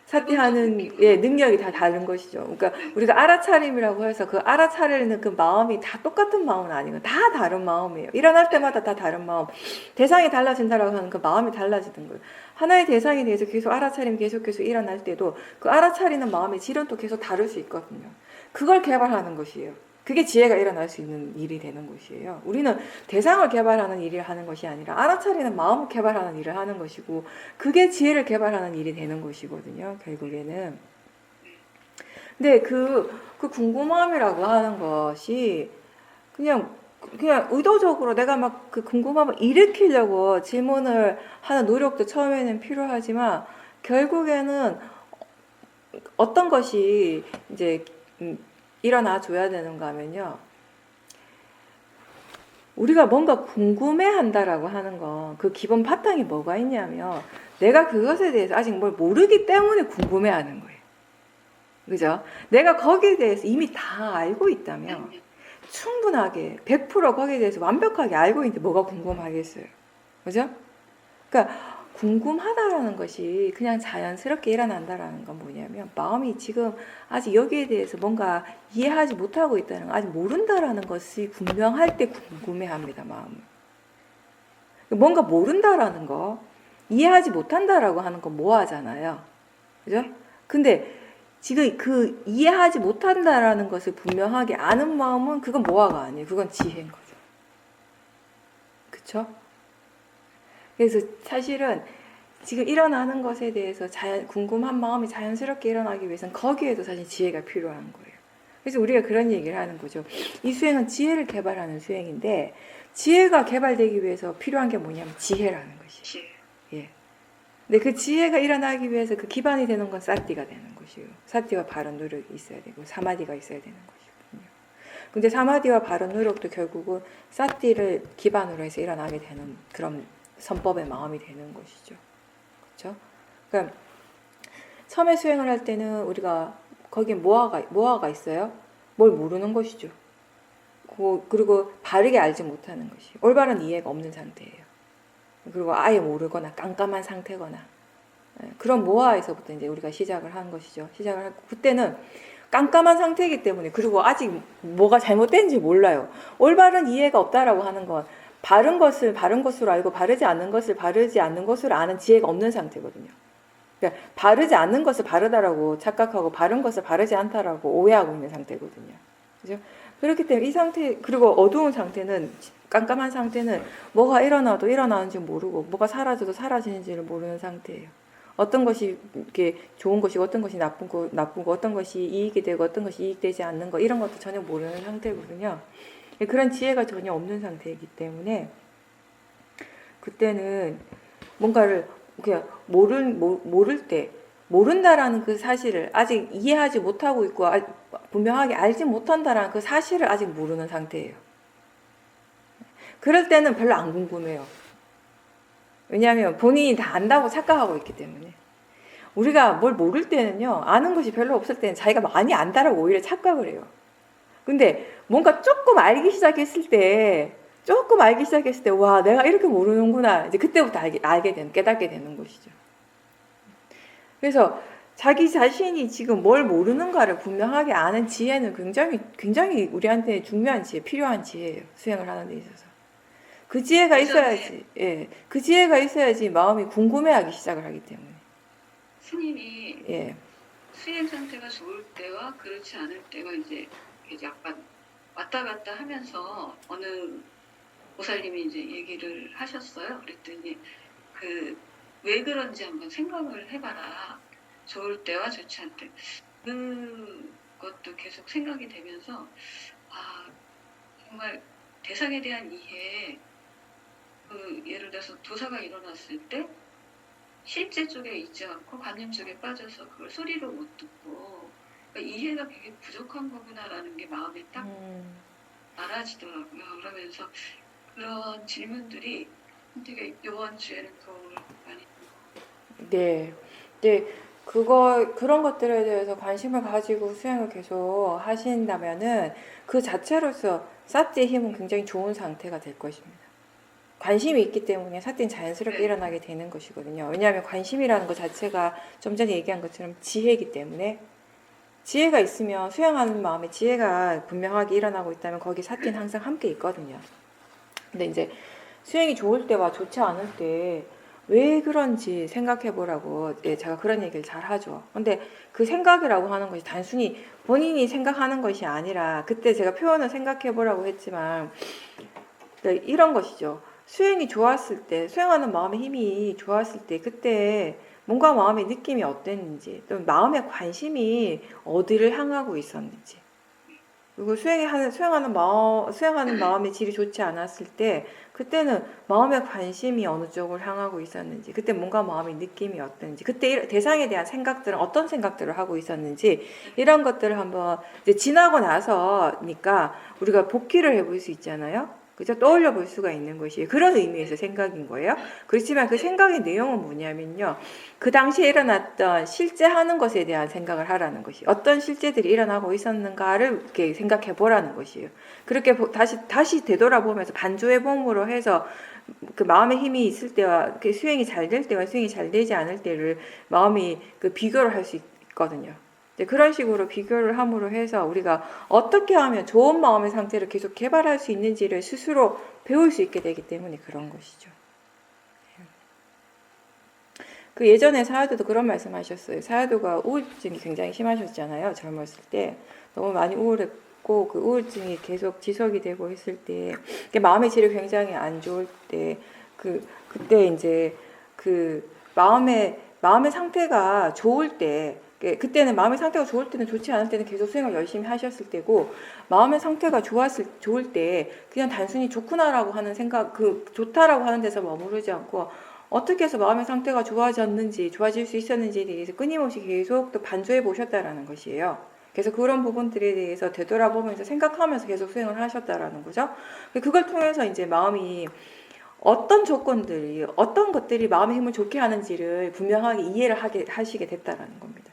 사띠하는 능력이 다 다른 것이죠. 그러니까 우리가 알아차림이라고 해서 그 알아차리는 그 마음이 다 똑같은 마음은 아니고 다 다른 마음이에요. 일어날 때마다 다 다른 마음. 대상이 달라진다라고 하는 그 마음이 달라지는 거예요. 하나의 대상에 대해서 계속 알아차림이 계속 일어날 때도 그 알아차리는 마음의 질은 또 계속 다를 수 있거든요. 그걸 개발하는 것이에요. 그게 지혜가 일어날 수 있는 일이 되는 것이에요. 우리는 대상을 개발하는 일을 하는 것이 아니라 알아차리는 마음을 개발하는 일을 하는 것이고, 그게 지혜를 개발하는 일이 되는 것이거든요, 결국에는. 근데 그 궁금함이라고 하는 것이 그냥 의도적으로 내가 막 그 궁금함을 일으키려고 질문을 하는 노력도 처음에는 필요하지만, 결국에는 어떤 것이 이제 일어나 줘야 되는가 하면요, 우리가 뭔가 궁금해한다라고 하는 건 그 기본 바탕이 뭐가 있냐면, 내가 그것에 대해서 아직 뭘 모르기 때문에 궁금해하는 거예요. 그죠? 내가 거기에 대해서 이미 다 알고 있다면 충분하게 100% 거기에 대해서 완벽하게 알고 있는데 뭐가 궁금하겠어요. 그죠? 그러니까 궁금하다라는 것이 그냥 자연스럽게 일어난다라는 건 뭐냐면 마음이 지금 아직 여기에 대해서 뭔가 이해하지 못하고 있다는 거, 아직 모른다라는 것이 분명할 때 궁금해합니다. 마음을. 뭔가 모른다라는 거, 이해하지 못한다라고 하는 건 모호하잖아요. 그죠? 근데 지금 그 이해하지 못한다라는 것을 분명하게 아는 마음은 그건 모호가 아니에요. 그건 지혜인 거죠. 그쵸? 그래서 사실은 지금 일어나는 것에 대해서 궁금한 마음이 자연스럽게 일어나기 위해서는 거기에도 사실 지혜가 필요한 거예요. 그래서 우리가 그런 얘기를 하는 거죠. 이 수행은 지혜를 개발하는 수행인데 지혜가 개발되기 위해서 필요한 게 뭐냐면 지혜라는 것이에요. 예. 근데 그 지혜가 일어나기 위해서 그 기반이 되는 건 사티가 되는 것이에요. 사티와 바른 노력이 있어야 되고 사마디가 있어야 되는 것이거든요. 근데 사마디와 바른 노력도 결국은 사티를 기반으로 해서 일어나게 되는 그런 선법의 마음이 되는 것이죠. 그렇죠? 그러니까 처음에 수행을 할 때는 우리가 거기에 모아가 있어요. 뭘 모르는 것이죠. 그리고 바르게 알지 못하는 것이 올바른 이해가 없는 상태예요. 그리고 아예 모르거나 깜깜한 상태거나 그런 모아에서부터 이제 우리가 시작을 한 것이죠. 시작을 하고 그때는 깜깜한 상태이기 때문에 그리고 아직 뭐가 잘못된지 몰라요. 올바른 이해가 없다라고 하는 건 바른 것을 바른 것으로 알고 바르지 않는 것을 바르지 않는 것으로 아는 지혜가 없는 상태거든요. 그러니까 바르지 않는 것을 바르다라고 착각하고 바른 것을 바르지 않다라고 오해하고 있는 상태거든요. 그죠? 그렇기 때문에 이 상태, 그리고 어두운 상태는, 깜깜한 상태는 뭐가 일어나도 일어나는지 모르고 뭐가 사라져도 사라지는지를 모르는 상태예요. 어떤 것이 이렇게 좋은 것이고 어떤 것이 나쁘고 어떤 것이 이익이 되고 어떤 것이 이익되지 않는 거 이런 것도 전혀 모르는 상태거든요. 그런 지혜가 전혀 없는 상태이기 때문에 그때는 뭔가를 그냥 모를 때 모른다라는 그 사실을 아직 이해하지 못하고 있고 분명하게 알지 못한다라는 그 사실을 아직 모르는 상태예요. 그럴 때는 별로 안 궁금해요. 왜냐하면 본인이 다 안다고 착각하고 있기 때문에. 우리가 뭘 모를 때는요, 아는 것이 별로 없을 때는 자기가 많이 안다라고 오히려 착각을 해요. 근데 뭔가 조금 알기 시작했을 때, 와, 내가 이렇게 모르는구나. 이제 그때부터 깨닫게 되는 것이죠. 그래서 자기 자신이 지금 뭘 모르는가를 분명하게 아는 지혜는 굉장히 우리한테 중요한 지혜, 필요한 지혜예요. 수행을 하는 데 있어서. 그 지혜가 있어야지, 예. 그 지혜가 있어야지 마음이 궁금해하기 시작을 하기 때문에.
스님이
예.
수행 상태가 좋을 때와 그렇지 않을 때가 이제 약간 왔다 갔다 하면서 어느 보살님이 이제 얘기를 하셨어요. 그랬더니 왜 그런지 한번 생각을 해봐라. 좋을 때와 좋지 않을 때. 그것도 계속 생각이 되면서 정말 대상에 대한 이해, 예를 들어서 도사가 일어났을 때 실제 쪽에 있지 않고 관념 쪽에 빠져서 그걸 소리로 못 듣고 그러니까 이해가 되게 부족한 거구나라는 게 마음에 딱 알아지더라고요. 그러면서 그런 질문들이 되게 이번 주에는 도움을 많이
네. 네. 그런 것들에 대해서 관심을 가지고 수행을 계속 하신다면은 그 자체로서 사티의 힘은 굉장히 좋은 상태가 될 것입니다. 관심이 있기 때문에 사티는 자연스럽게 일어나게 되는 것이거든요. 왜냐하면 관심이라는 것 자체가 좀 전에 얘기한 것처럼 지혜이기 때문에 지혜가 있으면 수행하는 마음에 지혜가 분명하게 일어나고 있다면 거기 사티는 항상 함께 있거든요. 근데 이제 수행이 좋을 때와 좋지 않을 때 왜 그런지 생각해 보라고 제가 그런 얘기를 잘 하죠. 근데 그 생각이라고 하는 것이 단순히 본인이 생각하는 것이 아니라 그때 제가 표현을 생각해 보라고 했지만 이런 것이죠. 수행이 좋았을 때, 수행하는 마음의 힘이 좋았을 때 그때 뭔가 마음의 느낌이 어땠는지 또 마음의 관심이 어디를 향하고 있었는지 그리고 수행하는 마음의 질이 좋지 않았을 때 그때는 마음의 관심이 어느 쪽을 향하고 있었는지 그때 뭔가 마음의 느낌이 어땠는지 그때 대상에 대한 생각들은 어떤 생각들을 하고 있었는지 이런 것들을 한번 이제 지나고 나서니까 우리가 복기를 해볼 수 있잖아요. 그죠? 떠올려 볼 수가 있는 것이 그런 의미에서 생각인 거예요. 그렇지만 그 생각의 내용은 뭐냐면요. 그 당시에 일어났던 실제 하는 것에 대한 생각을 하라는 것이 어떤 실제들이 일어나고 있었는가를 이렇게 생각해 보라는 것이에요. 그렇게 다시 되돌아보면서 반조의 봄으로 해서 그 마음의 힘이 있을 때와 그 수행이 잘 될 때와 수행이 잘 되지 않을 때를 마음이 그 비교를 할 수 있거든요. 이제 그런 식으로 비교를 함으로 해서 우리가 어떻게 하면 좋은 마음의 상태를 계속 개발할 수 있는지를 스스로 배울 수 있게 되기 때문에 그런 것이죠. 그 예전에 사야도도 그런 말씀하셨어요. 사야도가 우울증이 굉장히 심하셨잖아요. 젊었을 때 너무 많이 우울했고 그 우울증이 계속 지속이 되고 했을 때 마음의 질이 굉장히 안 좋을 때 그때 이제 그 마음의 상태가 좋을 때 그때는 마음의 상태가 좋을 때는 좋지 않을 때는 계속 수행을 열심히 하셨을 때고 마음의 상태가 좋을 때 그냥 단순히 좋구나라고 하는 생각 그 좋다라고 하는 데서 머무르지 않고 어떻게 해서 마음의 상태가 좋아졌는지 좋아질 수 있었는지에 대해서 끊임없이 계속 또 반조해 보셨다라는 것이에요. 그래서 그런 부분들에 대해서 되돌아보면서 생각하면서 계속 수행을 하셨다라는 거죠. 그걸 통해서 이제 마음이 어떤 조건들이 어떤 것들이 마음의 힘을 좋게 하는지를 분명하게 이해를 하시게 됐다라는 겁니다.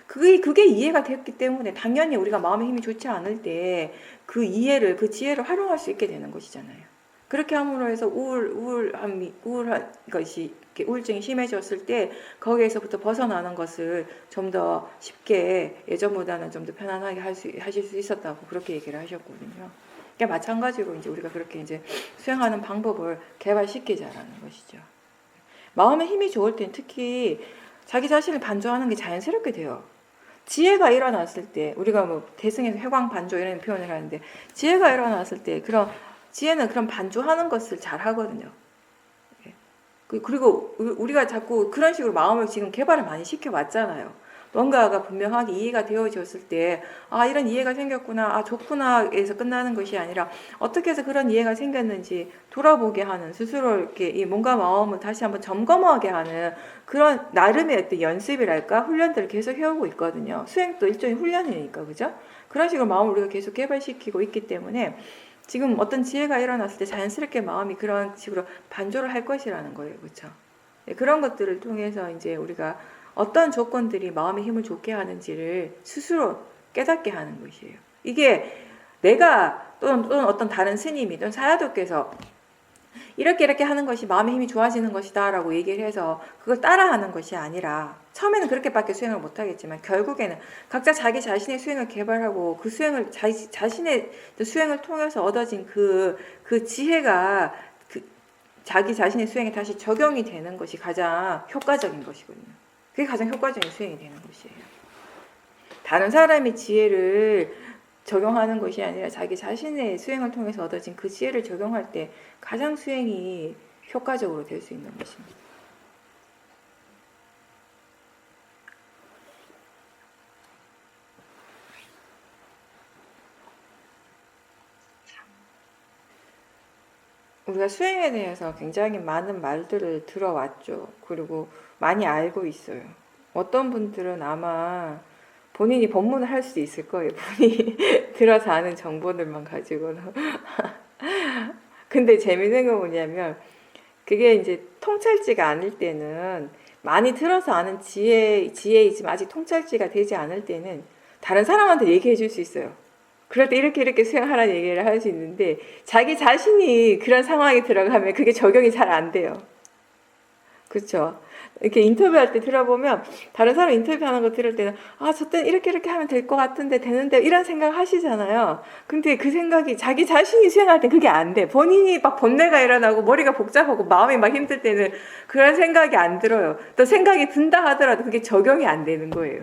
그게 이해가 되었기 때문에 당연히 우리가 마음의 힘이 좋지 않을 때 그 이해를 그 지혜를 활용할 수 있게 되는 것이잖아요. 그렇게 함으로 해서 우울한 것이 우울증이 심해졌을 때 거기에서부터 벗어나는 것을 좀 더 쉽게 예전보다는 좀 더 편안하게 하실 수 있었다고 그렇게 얘기를 하셨거든요. 그러니까 마찬가지로 이제 우리가 그렇게 이제 수행하는 방법을 개발시키자라는 것이죠. 마음의 힘이 좋을 땐 특히 자기 자신을 반조하는 게 자연스럽게 돼요. 지혜가 일어났을 때 우리가 뭐 대승에서 회광 반조 이런 표현을 하는데 지혜가 일어났을 때 그런 지혜는 그런 반조하는 것을 잘 하거든요. 그리고 우리가 자꾸 그런 식으로 마음을 지금 개발을 많이 시켜왔잖아요. 뭔가가 분명하게 이해가 되어졌을 때, 아, 이런 이해가 생겼구나, 아, 좋구나에서 끝나는 것이 아니라 어떻게 해서 그런 이해가 생겼는지 돌아보게 하는, 스스로 이렇게 이 몸과 마음을 다시 한번 점검하게 하는 그런 나름의 어떤 연습이랄까, 훈련들을 계속 해오고 있거든요. 수행도 일종의 훈련이니까, 그죠? 그런 식으로 마음을 우리가 계속 개발시키고 있기 때문에 지금 어떤 지혜가 일어났을 때 자연스럽게 마음이 그런 식으로 반조를 할 것이라는 거예요. 그렇죠? 그런 것들을 통해서 이제 우리가 어떤 조건들이 마음의 힘을 좋게 하는지를 스스로 깨닫게 하는 것이에요. 이게 내가 또는 어떤 다른 스님이 또는 사야도께서 이렇게 하는 것이 마음의 힘이 좋아지는 것이다 라고 얘기를 해서 그걸 따라하는 것이 아니라 처음에는 그렇게밖에 수행을 못하겠지만 결국에는 각자 자기 자신의 수행을 개발하고 그 수행을 자신의 수행을 통해서 얻어진 그 지혜가 자기 자신의 수행에 다시 적용이 되는 것이 가장 효과적인 것이거든요. 그게 가장 효과적인 수행이 되는 것이에요. 다른 사람의 지혜를 적용하는 것이 아니라 자기 자신의 수행을 통해서 얻어진 그 지혜를 적용할 때 가장 수행이 효과적으로 될 수 있는 것입니다. 우리가 수행에 대해서 굉장히 많은 말들을 들어왔죠. 그리고 많이 알고 있어요. 어떤 분들은 아마 본인이 법문을 할 수 있을 거예요. 본인이 들어서 아는 정보들만 가지고는. 근데 재밌는 건 뭐냐면 그게 이제 통찰지가 아닐 때는 많이 들어서 아는 지혜이지만 아직 통찰지가 되지 않을 때는 다른 사람한테 얘기해 줄 수 있어요. 그럴 때 이렇게 수행하라는 얘기를 할 수 있는데 자기 자신이 그런 상황에 들어가면 그게 적용이 잘 안 돼요. 그렇죠? 이렇게 인터뷰할 때 들어보면 다른 사람 인터뷰하는 거 들을 때는 아, 저 때는 이렇게 하면 될 것 같은데 되는데 이런 생각 하시잖아요. 근데 그 생각이 자기 자신이 수행할 때 그게 안 돼. 본인이 막 번뇌가 일어나고 머리가 복잡하고 마음이 막 힘들 때는 그런 생각이 안 들어요. 또 생각이 든다 하더라도 그게 적용이 안 되는 거예요.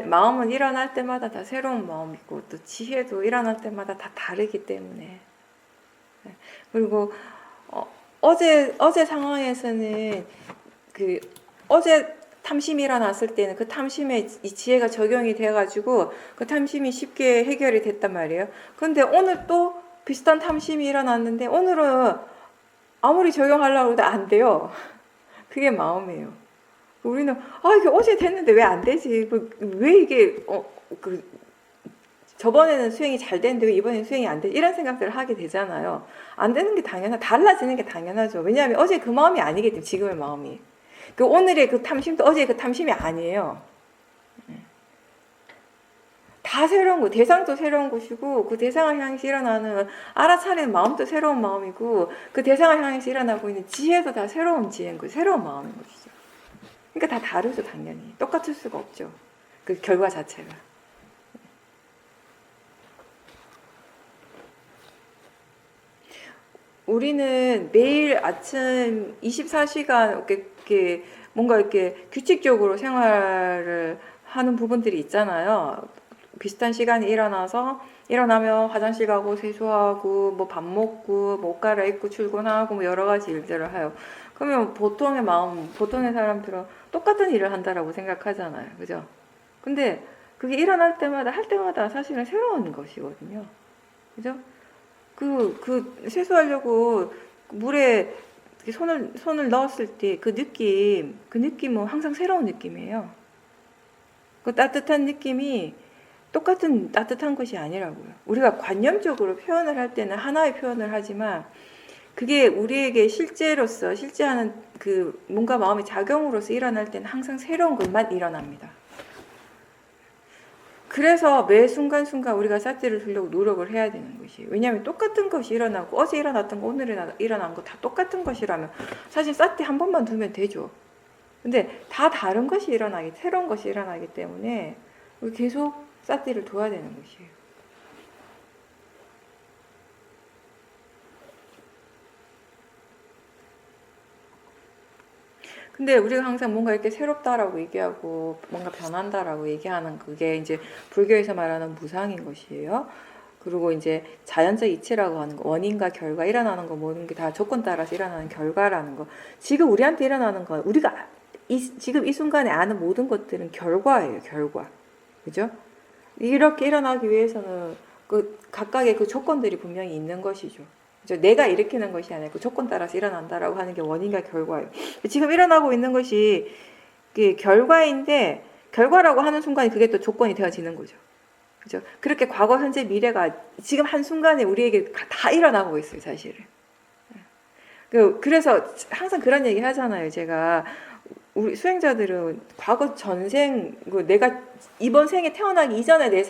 마음은 일어날 때마다 다 새로운 마음이고 또 지혜도 일어날 때마다 다 다르기 때문에 그리고 어제 상황에서는 어제 탐심이 일어났을 때는 그 탐심에 이 지혜가 적용이 돼가지고 그 탐심이 쉽게 해결이 됐단 말이에요. 근데 오늘 또 비슷한 탐심이 일어났는데 오늘은 아무리 적용하려고 해도 안 돼요. 그게 마음이에요. 우리는 이게 어제 됐는데 왜 안 되지? 왜 이게 저번에는 수행이 잘 됐는데 왜 이번에는 수행이 안 돼? 이런 생각들을 하게 되잖아요. 안 되는 게 달라지는 게 당연하죠. 왜냐하면 어제 그 마음이 아니기 때문에 지금의 마음이. 오늘의 그 탐심도 어제의 그 탐심이 아니에요. 다 다 새로운 거, 대상도 새로운 것이고 그 대상을 향해서 일어나는 알아차리는 마음도 새로운 마음이고 그 대상을 향해서 일어나고 있는 지혜도 다 새로운 지혜인 거, 새로운 마음인 것이죠. 그러니까 다 다르죠, 당연히. 똑같을 수가 없죠. 그 결과 자체가. 우리는 매일 아침 24시간 이렇게 뭔가 이렇게 규칙적으로 생활을 하는 부분들이 있잖아요. 비슷한 시간에 일어나면 화장실 가고 세수하고 뭐 밥 먹고 뭐 옷 갈아입고 출근하고 뭐 여러 가지 일들을 해요. 그러면 보통의 사람들은 똑같은 일을 한다라고 생각하잖아요. 그죠? 근데 그게 일어날 때마다 할 때마다 사실은 새로운 것이거든요. 그죠? 세수하려고 물에 손을 넣었을 때 그 느낌은 항상 새로운 느낌이에요. 그 따뜻한 느낌이 똑같은 따뜻한 것이 아니라고요. 우리가 관념적으로 표현을 할 때는 하나의 표현을 하지만 그게 우리에게 실제 하는 그 뭔가 마음의 작용으로서 일어날 때는 항상 새로운 것만 일어납니다. 그래서 매 순간순간 우리가 삿대를 들려고 노력을 해야 되는 것이에요. 왜냐하면 똑같은 것이 일어나고 어제 일어났던 거 오늘 일어난 거 다 똑같은 것이라면 사실 삿대 한 번만 두면 되죠. 근데 다 다른 것이 새로운 것이 일어나기 때문에 계속 삿대를 둬야 되는 것이에요. 근데 우리가 항상 뭔가 이렇게 새롭다라고 얘기하고 뭔가 변한다라고 얘기하는 그게 이제 불교에서 말하는 무상인 것이에요. 그리고 이제 자연적 이치라고 하는 거, 원인과 결과, 일어나는 거 모든 게 다 조건 따라서 일어나는 결과라는 거. 지금 우리한테 일어나는 건 우리가 지금 이 순간에 아는 모든 것들은 결과예요, 결과. 그죠? 이렇게 일어나기 위해서는 그 각각의 그 조건들이 분명히 있는 것이죠. 내가 일으키는 것이 아니고 조건 따라서 일어난다라고 하는 게 원인과 결과예요. 지금 일어나고 있는 것이 결과인데 결과라고 하는 순간에 그게 또 조건이 되어지는 거죠. 그죠? 그렇게 과거, 현재, 미래가 지금 한순간에 우리에게 다 일어나고 있어요, 사실은. 그래서 항상 그런 얘기 하잖아요. 제가 우리 수행자들은 과거 전생, 내가 이번 생에 태어나기 이전에 내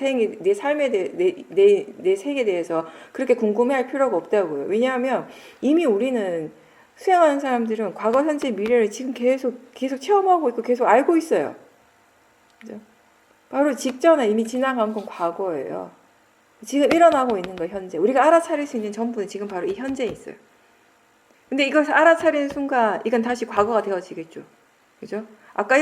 삶에 내 생에 대해서 그렇게 궁금해할 필요가 없다고요. 왜냐하면 이미 우리는 수행하는 사람들은 과거, 현재, 미래를 지금 계속 체험하고 있고 계속 알고 있어요. 그죠? 바로 직전에 이미 지나간 건 과거예요. 지금 일어나고 있는 거 현재. 우리가 알아차릴 수 있는 전부는 지금 바로 이 현재에 있어요. 근데 이것을 알아차리는 순간 이건 다시 과거가 되어지겠죠. 그죠? 아까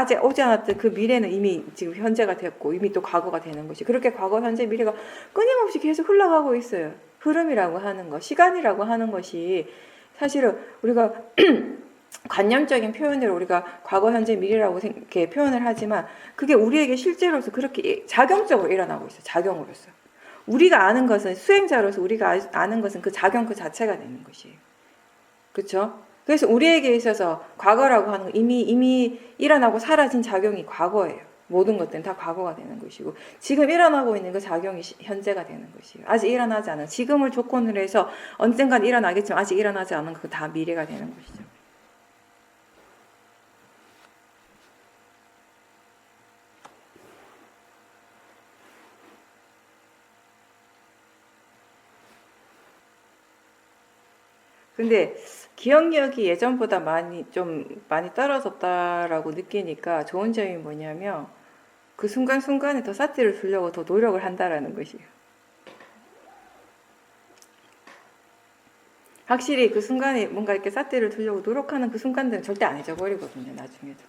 아직 오지 않았던 그 미래는 이미 지금 현재가 됐고 이미 또 과거가 되는 것이 그렇게 과거, 현재, 미래가 끊임없이 계속 흘러가고 있어요. 흐름이라고 하는 것, 시간이라고 하는 것이 사실은 우리가 관념적인 표현으로 우리가 과거, 현재, 미래라고 이렇게 표현을 하지만 그게 우리에게 실제로서 그렇게 작용적으로 일어나고 있어요. 작용으로서. 우리가 아는 것은 수행자로서 우리가 아는 것은 그 작용 그 자체가 되는 것이에요. 그렇죠? 그래서 우리에게 있어서 과거라고 하는 건 이미 일어나고 사라진 작용이 과거예요. 모든 것들은 다 과거가 되는 것이고 지금 일어나고 있는 그 작용이 현재가 되는 것이에요. 아직 일어나지 않은 지금을 조건으로 해서 언젠간 일어나겠지만 아직 일어나지 않은 그 다 미래가 되는 것이죠. 근데 기억력이 예전보다 많이 떨어졌다라고 느끼니까 좋은 점이 뭐냐면 그 순간순간에 더 삿대를 두려고 더 노력을 한다라는 것이에요. 확실히 그 순간에 뭔가 이렇게 삿대를 두려고 노력하는 그 순간들은 절대 안 잊어버리거든요, 나중에도.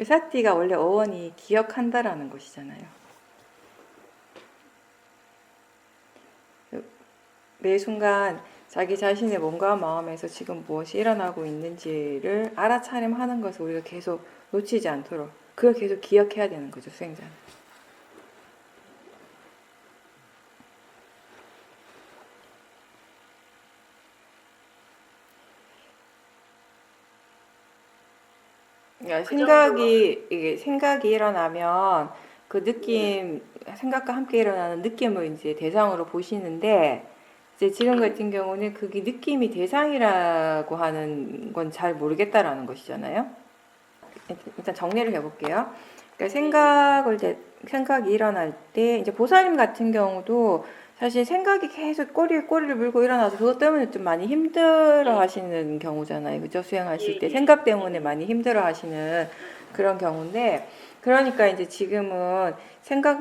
삿대가 원래 어원이 기억한다라는 것이잖아요. 매 순간 자기 자신의 몸과 마음에서 지금 무엇이 일어나고 있는지를 알아차림하는 것을 우리가 계속 놓치지 않도록 그걸 계속 기억해야 되는 거죠, 수행자는. 그러니까 생각이 일어나면 그 느낌, 생각과 함께 일어나는 느낌을 이제 대상으로 보시는데 이제 지금 같은 경우는 그게 느낌이 대상이라고 하는 건 잘 모르겠다라는 것이잖아요. 일단 정리를 해볼게요. 그러니까 생각이 일어날 때 이제 보살님 같은 경우도 사실 생각이 계속 꼬리를 물고 일어나서 그것 때문에 좀 많이 힘들어 하시는 경우잖아요. 그죠? 수행하실 때 생각 때문에 많이 힘들어 하시는 그런 경우인데, 그러니까 이제 지금은 생각이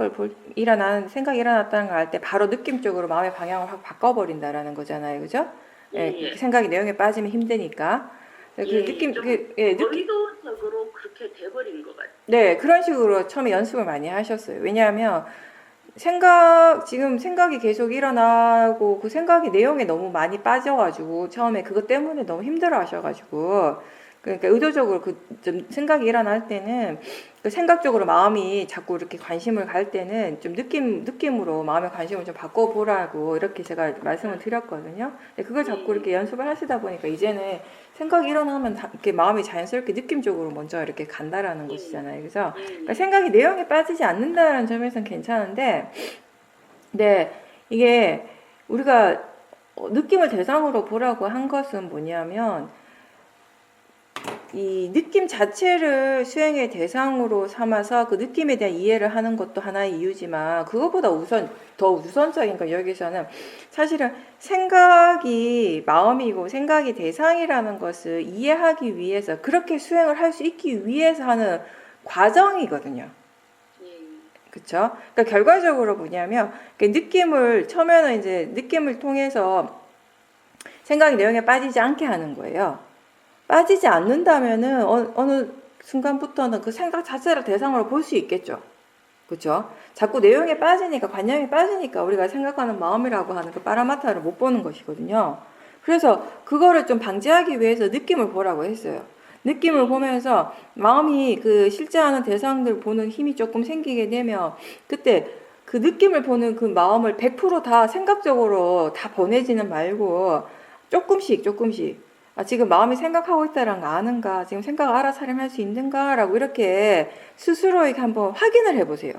일어났다는 걸 알 때 바로 느낌적으로 마음의 방향을 확 바꿔버린다라는 거잖아요. 그죠? 예, 생각이 내용에 빠지면 힘드니까. 그 느낌,
의도적으로 그렇게 돼버린 것 같아요.
네, 그런 식으로 처음에 연습을 많이 하셨어요. 왜냐하면 지금 생각이 계속 일어나고 그 생각이 내용에 너무 많이 빠져가지고 처음에 그것 때문에 너무 힘들어 하셔가지고, 그러니까 의도적으로 좀 생각이 일어날 때는 그 생각적으로 마음이 자꾸 이렇게 관심을 갈 때는 좀 느낌으로 마음의 관심을 좀 바꿔보라고 이렇게 제가 말씀을 드렸거든요. 근데 그걸 자꾸 이렇게 연습을 하시다 보니까 이제는 생각이 일어나면 이렇게 마음이 자연스럽게 느낌적으로 먼저 이렇게 간다라는 것이잖아요. 그래서 그러니까 생각이 내용에 빠지지 않는다는 점에서는 괜찮은데, 네, 이게 우리가 느낌을 대상으로 보라고 한 것은 뭐냐면 이 느낌 자체를 수행의 대상으로 삼아서 그 느낌에 대한 이해를 하는 것도 하나의 이유지만, 그것보다 더 우선적인 건 여기서는 사실은 생각이 마음이고 생각이 대상이라는 것을 이해하기 위해서, 그렇게 수행을 할 수 있기 위해서 하는 과정이거든요. 그쵸? 그러니까 결과적으로 뭐냐면, 처음에는 이제 느낌을 통해서 생각이 내용에 빠지지 않게 하는 거예요. 빠지지 않는다면은 어느 순간부터는 그 생각 자체를 대상으로 볼 수 있겠죠. 그렇죠? 자꾸 내용에 빠지니까, 관념이 빠지니까 우리가 생각하는 마음이라고 하는 그 파라마타를 못 보는 것이거든요. 그래서 그거를 좀 방지하기 위해서 느낌을 보라고 했어요. 느낌을 보면서 마음이 그 실제하는 대상들 보는 힘이 조금 생기게 되면, 그때 그 느낌을 보는 그 마음을 100%다 생각적으로 다 보내지는 말고 조금씩 지금 마음이 생각하고 있다는 거 아는가? 지금 생각을 알아차림할 수 있는가? 라고 이렇게 스스로에게 한번 확인을 해보세요.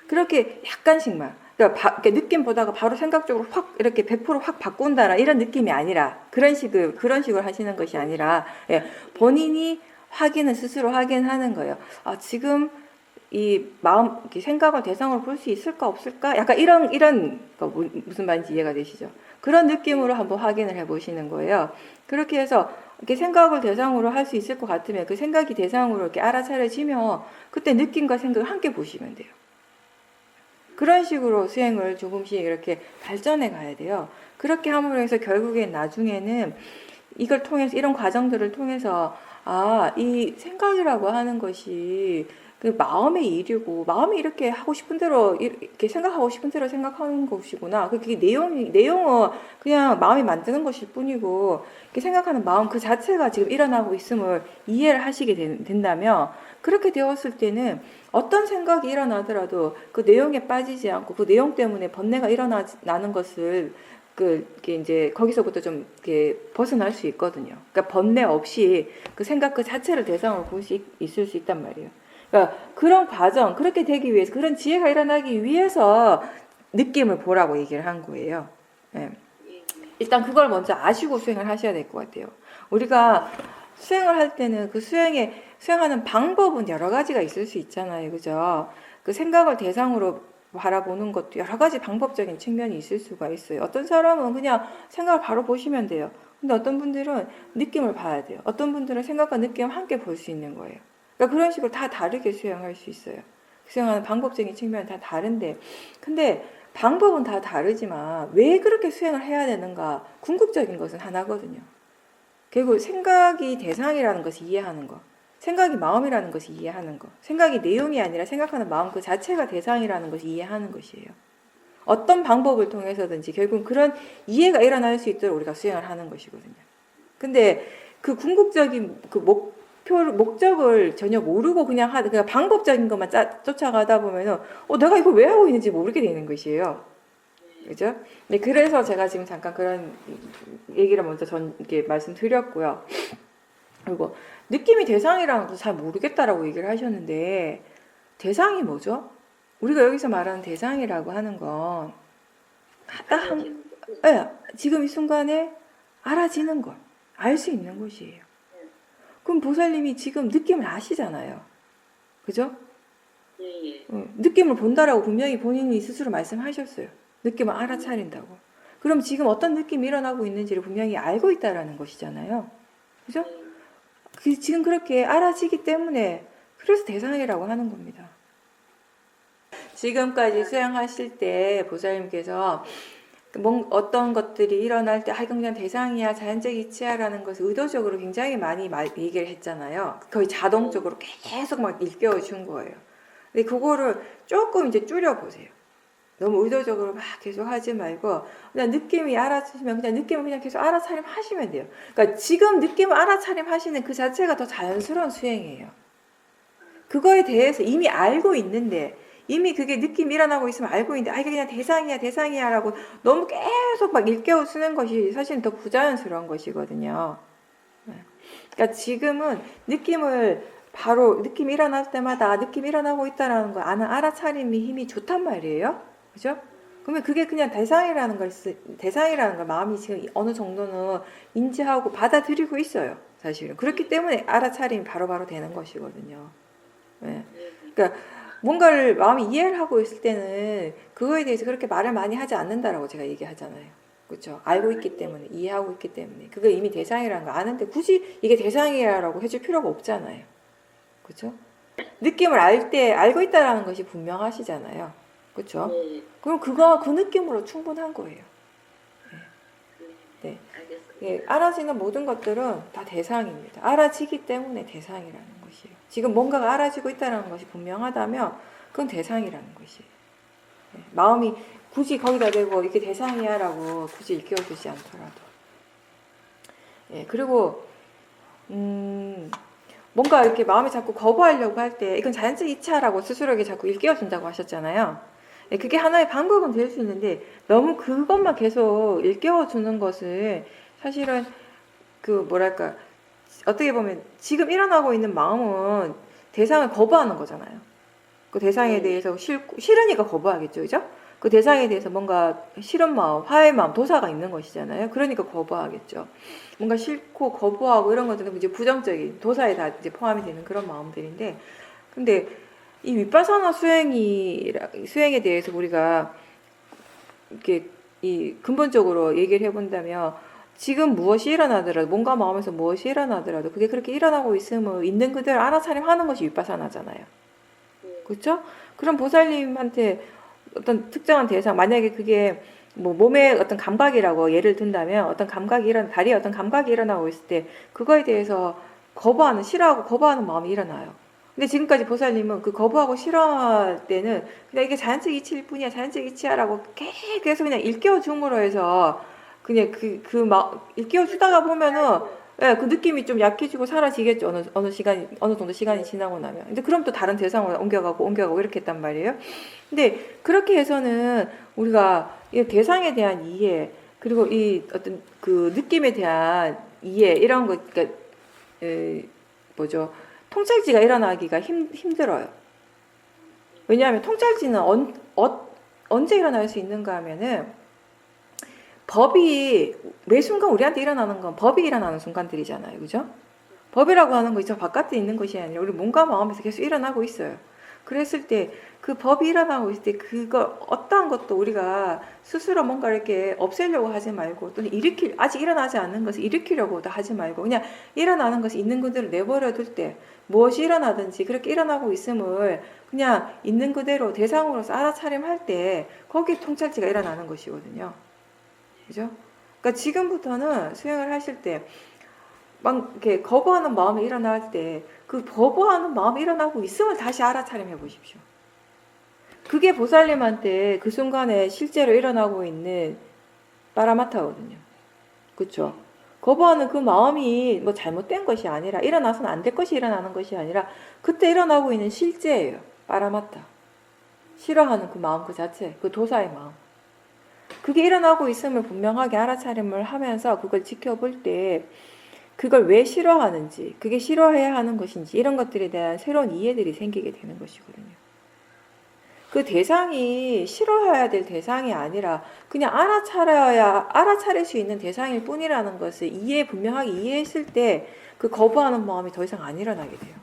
그렇게 약간씩만. 그러니까 느낌 보다가 바로 생각적으로 확 이렇게 100%확 바꾼다라 이런 느낌이 아니라, 그런 식으로 하시는 것이 아니라, 예, 본인이 스스로 확인하는 거예요. 아, 지금 이 마음, 생각을 대상으로 볼 수 있을까 없을까? 약간 이런 무슨 말인지 이해가 되시죠? 그런 느낌으로 한번 확인을 해보시는 거예요. 그렇게 해서 이렇게 생각을 대상으로 할 수 있을 것 같으면 그 생각이 대상으로 이렇게 알아차려지면 그때 느낌과 생각을 함께 보시면 돼요. 그런 식으로 수행을 조금씩 이렇게 발전해 가야 돼요. 그렇게 함으로 해서 결국엔 나중에는 이걸 통해서, 이런 과정들을 통해서, 아, 이 생각이라고 하는 것이 그 마음의 일이고, 마음이 이렇게 하고 싶은 대로, 이렇게 생각하고 싶은 대로 생각하는 것이구나. 그게 내용은 그냥 마음이 만드는 것일 뿐이고, 이렇게 생각하는 마음 그 자체가 지금 일어나고 있음을 이해를 하시게 된다면, 그렇게 되었을 때는 어떤 생각이 일어나더라도 그 내용에 빠지지 않고 그 내용 때문에 번뇌가 일어나는 것을 이렇게 이제 거기서부터 좀 이렇게 벗어날 수 있거든요. 그러니까 번뇌 없이 그 생각 그 자체를 대상으로 볼 수 있을 수 있단 말이에요. 그러니까 그런 과정, 그렇게 되기 위해서, 그런 지혜가 일어나기 위해서 느낌을 보라고 얘기를 한 거예요. 네. 일단 그걸 먼저 아시고 수행을 하셔야 될 것 같아요. 우리가 수행을 할 때는 그 수행하는 방법은 여러 가지가 있을 수 있잖아요. 그죠? 그 생각을 대상으로 바라보는 것도 여러 가지 방법적인 측면이 있을 수가 있어요. 어떤 사람은 그냥 생각을 바로 보시면 돼요. 근데 어떤 분들은 느낌을 봐야 돼요. 어떤 분들은 생각과 느낌을 함께 볼 수 있는 거예요. 그러니까 그런 식으로 다 다르게 수행할 수 있어요. 수행하는 방법적인 측면은 다 다른데, 근데 방법은 다 다르지만 왜 그렇게 수행을 해야 되는가? 궁극적인 것은 하나거든요. 결국 생각이 대상이라는 것을 이해하는 거, 생각이 마음이라는 것을 이해하는 거, 생각이 내용이 아니라 생각하는 마음 그 자체가 대상이라는 것을 이해하는 것이에요. 어떤 방법을 통해서든지 결국 그런 이해가 일어날 수 있도록 우리가 수행을 하는 것이거든요. 근데 그 궁극적인 그 목적을 전혀 모르고 그냥 방법적인 것만 쫓아가다 보면은 내가 이걸 왜 하고 있는지 모르게 되는 것이에요. 그죠? 네, 그래서 제가 지금 잠깐 그런 얘기를 먼저 이렇게 말씀드렸고요. 그리고 느낌이 대상이라는 것도 잘 모르겠다라고 얘기를 하셨는데, 대상이 뭐죠? 우리가 여기서 말하는 대상이라고 하는 건 딱
알아지는 거지.
예, 지금 이 순간에 알아지는 것, 알 수 있는 것이에요. 그럼 보살님이 지금 느낌을 아시잖아요. 그죠?
예.
느낌을 본다라고 분명히 본인이 스스로 말씀하셨어요. 느낌을 알아차린다고. 그럼 지금 어떤 느낌이 일어나고 있는지를 분명히 알고 있다라는 것이잖아요. 그죠? 지금 그렇게 알아지기 때문에 그래서 대상이라고 하는 겁니다. 지금까지 수행하실 때 보살님께서 어떤 것들이 일어날 때 이건 그냥 대상이야, 자연적 이치야라는 것을 의도적으로 굉장히 많이 얘기를 했잖아요. 거의 자동적으로 계속 막 일깨워 준 거예요. 근데 그거를 조금 이제 줄여보세요. 너무 의도적으로 막 계속 하지 말고 그냥 느낌이 알아차리면 그냥 느낌을 그냥 계속 알아차림 하시면 돼요. 그러니까 지금 느낌을 알아차림 하시는 그 자체가 더 자연스러운 수행이에요. 그거에 대해서 이미 알고 있는데 이미 그게 느낌이 일어나고 있으면 알고 있는데 이게 그냥 대상이야 라고 너무 계속 막 일깨워 쓰는 것이 사실은 더 부자연스러운 것이거든요. 그러니까 지금은 느낌을 바로 느낌이 일어날 때마다 느낌이 일어나고 있다는 거 아는 알아차림이 힘이 좋단 말이에요. 그죠? 그러면 그게 그냥 대상이라는 걸 마음이 지금 어느 정도는 인지하고 받아들이고 있어요. 사실은. 그렇기 때문에 알아차림이 바로바로 되는 것이거든요. 네. 그러니까 뭔가를 마음이 이해를 하고 있을 때는 그거에 대해서 그렇게 말을 많이 하지 않는다라고 제가 얘기하잖아요. 그렇죠? 알고 있기 때문에, 이해하고 있기 때문에. 그게 이미 대상이라는 거 아는데 굳이 이게 대상이라고 해줄 필요가 없잖아요. 그렇죠? 느낌을 알고 있다라는 것이 분명하시잖아요. 그렇죠? 그럼 그 느낌으로 충분한 거예요. 네.
알겠습니다.
예, 알아지는 모든 것들은 다 대상입니다. 알아지기 때문에 대상이라는 것이에요. 지금 뭔가가 알아지고 있다는 것이 분명하다면 그건 대상이라는 것이에요. 예, 마음이 굳이 거기다 대고 이게 대상이야라고 굳이 일깨워주지 않더라도. 예, 그리고 뭔가 이렇게 마음이 자꾸 거부하려고 할 때 이건 자연적 이치야라고 스스로에게 자꾸 일깨워준다고 하셨잖아요. 예, 그게 하나의 방법은 될 수 있는데 너무 그것만 계속 일깨워주는 것을 사실은 뭐랄까 어떻게 보면 지금 일어나고 있는 마음은 대상을 거부하는 거잖아요. 그 대상에 대해서 싫으니까 거부하겠죠, 그죠? 그 대상에 대해서 뭔가 싫은 마음, 화의 마음, 도사가 있는 것이잖아요. 그러니까 거부하겠죠. 뭔가 싫고 거부하고 이런 것들은 이제 부정적인 도사에 다 이제 포함이 되는 그런 마음들인데, 근데 이 윗바사나 수행에 대해서 우리가 이렇게 근본적으로 얘기를 해본다면 지금 무엇이 일어나더라도 뭔가 마음에서 무엇이 일어나더라도 그게 그렇게 일어나고 있음을 있는 그대로 알아차림하는 것이 윗바사나잖아요. 그렇죠? 그럼 보살님한테 어떤 특정한 대상, 만약에 그게 뭐 몸의 어떤 감각이라고 예를 든다면 어떤 감각이 다리에 어떤 감각이 일어나고 있을 때 그거에 대해서 싫어하고 거부하는 마음이 일어나요. 근데 지금까지 보살님은 그 거부하고 싫어할 때는 그냥 이게 자연적 이치일 뿐이야, 자연적 이치야라고 계속 그냥 일깨워 줌으로 해서 그냥 일깨워 주다가 보면은 예, 그 느낌이 좀 약해지고 사라지겠죠. 어느 정도 시간이 지나고 나면. 근데 그럼 또 다른 대상으로 옮겨가고 이렇게 했단 말이에요. 근데 그렇게 해서는 우리가 이 대상에 대한 이해, 그리고 이 어떤 그 느낌에 대한 이해, 이런 거, 그러니까, 통찰지가 일어나기가 힘들어요. 왜냐하면 통찰지는 언제 일어날 수 있는가 하면은 법이 매 순간 우리한테 일어나는 건 법이 일어나는 순간들이잖아요. 그죠? 법이라고 하는 것이 저 바깥에 있는 것이 아니라 우리 몸과 마음에서 계속 일어나고 있어요. 그랬을 때 그 법이 일어나고 있을 때 그거 어떠한 것도 우리가 스스로 뭔가 이렇게 없애려고 하지 말고 또는 아직 일어나지 않는 것을 일으키려고도 하지 말고 그냥 일어나는 것이 있는 그대로 내버려 둘 때 무엇이 일어나든지 그렇게 일어나고 있음을 그냥 있는 그대로 대상으로서 알아차림할 때 거기에 통찰지가 일어나는 것이거든요. 그죠? 그러니까 지금부터는 수행을 하실 때 막 이렇게 거부하는 마음이 일어날 때 그 거부하는 마음이 일어나고 있음을 다시 알아차림해 보십시오. 그게 보살님한테 그 순간에 실제로 일어나고 있는 파라마타거든요. 그렇죠? 거부하는 그 마음이 뭐 잘못된 것이 아니라 일어나서는 안 될 것이 일어나는 것이 아니라 그때 일어나고 있는 실제예요. 파라마타. 싫어하는 그 마음 그 자체, 그 도사의 마음. 그게 일어나고 있음을 분명하게 알아차림을 하면서 그걸 지켜볼 때 그걸 왜 싫어하는지, 그게 싫어해야 하는 것인지 이런 것들에 대한 새로운 이해들이 생기게 되는 것이거든요. 그 대상이 싫어해야 될 대상이 아니라 그냥 알아차릴 수 있는 대상일 뿐이라는 것을 분명하게 이해했을 때 그 거부하는 마음이 더 이상 안 일어나게 돼요.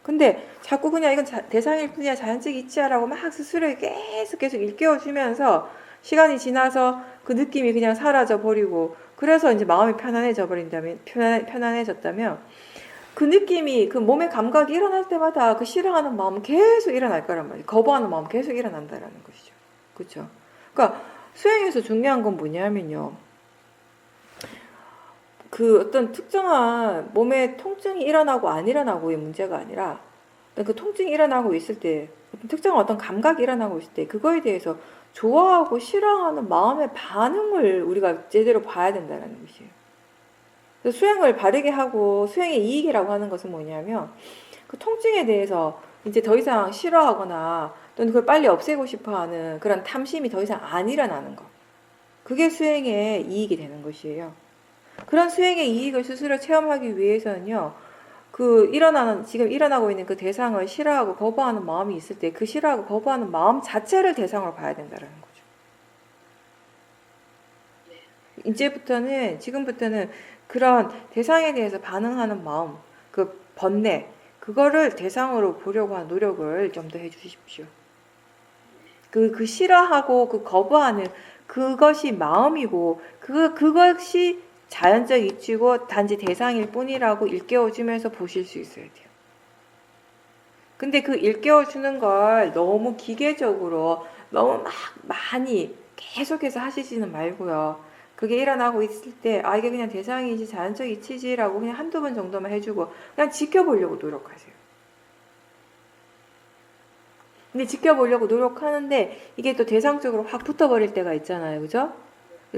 근데 자꾸 그냥 이건 대상일 뿐이야, 자연적 이치야라고 막 스스로 계속 일깨워주면서 시간이 지나서 그 느낌이 그냥 사라져 버리고, 그래서 이제 마음이 편안해졌다면 그 느낌이, 그 몸의 감각이 일어날 때마다 그 싫어하는 마음은 계속 일어날 거란 말이에요. 거부하는 마음은 계속 일어난다라는 것이죠. 그렇죠? 그러니까 수행에서 중요한 건 뭐냐면요. 그 어떤 특정한 몸의 통증이 일어나고 안 일어나고의 문제가 아니라, 그 통증이 일어나고 있을 때, 특정한 어떤 감각이 일어나고 있을 때 그거에 대해서 좋아하고 싫어하는 마음의 반응을 우리가 제대로 봐야 된다는 것이에요. 그래서 수행을 바르게 하고 수행의 이익이라고 하는 것은 뭐냐면, 그 통증에 대해서 이제 더 이상 싫어하거나 또는 그걸 빨리 없애고 싶어하는 그런 탐심이 더 이상 안 일어나는 것. 그게 수행의 이익이 되는 것이에요. 그런 수행의 이익을 스스로 체험하기 위해서는요, 지금 일어나고 있는 그 대상을 싫어하고 거부하는 마음이 있을 때 그 싫어하고 거부하는 마음 자체를 대상으로 봐야 된다는 거죠. 지금부터는 그런 대상에 대해서 반응하는 마음, 그 번뇌, 그거를 대상으로 보려고 하는 노력을 좀 더 해주십시오. 그 싫어하고 그 거부하는 그것이 마음이고, 그것이 자연적 이치고 단지 대상일 뿐이라고 일깨워주면서 보실 수 있어야 돼요. 근데 그 일깨워주는 걸 너무 기계적으로 너무 막 많이 계속해서 하시지는 말고요. 그게 일어나고 있을 때 이게 그냥 대상이지 자연적 이치지라고 그냥 한두 번 정도만 해주고 그냥 지켜보려고 노력하세요. 근데 지켜보려고 노력하는데 이게 또 대상적으로 확 붙어버릴 때가 있잖아요. 그죠?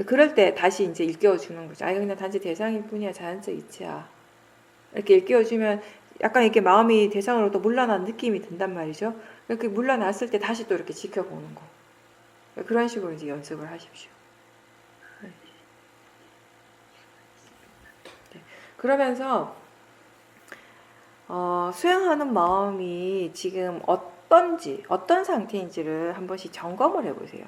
그럴 때 다시 이제 일깨워주는 거죠. 이거 그냥 단지 대상일 뿐이야, 자연적 이치야. 이렇게 일깨워주면 약간 이렇게 마음이 대상으로 또 물러난 느낌이 든단 말이죠. 이렇게 물러났을 때 다시 또 이렇게 지켜보는 거. 그런 식으로 이제 연습을 하십시오. 네. 그러면서 수행하는 마음이 지금 어떤 상태인지를 한 번씩 점검을 해보세요.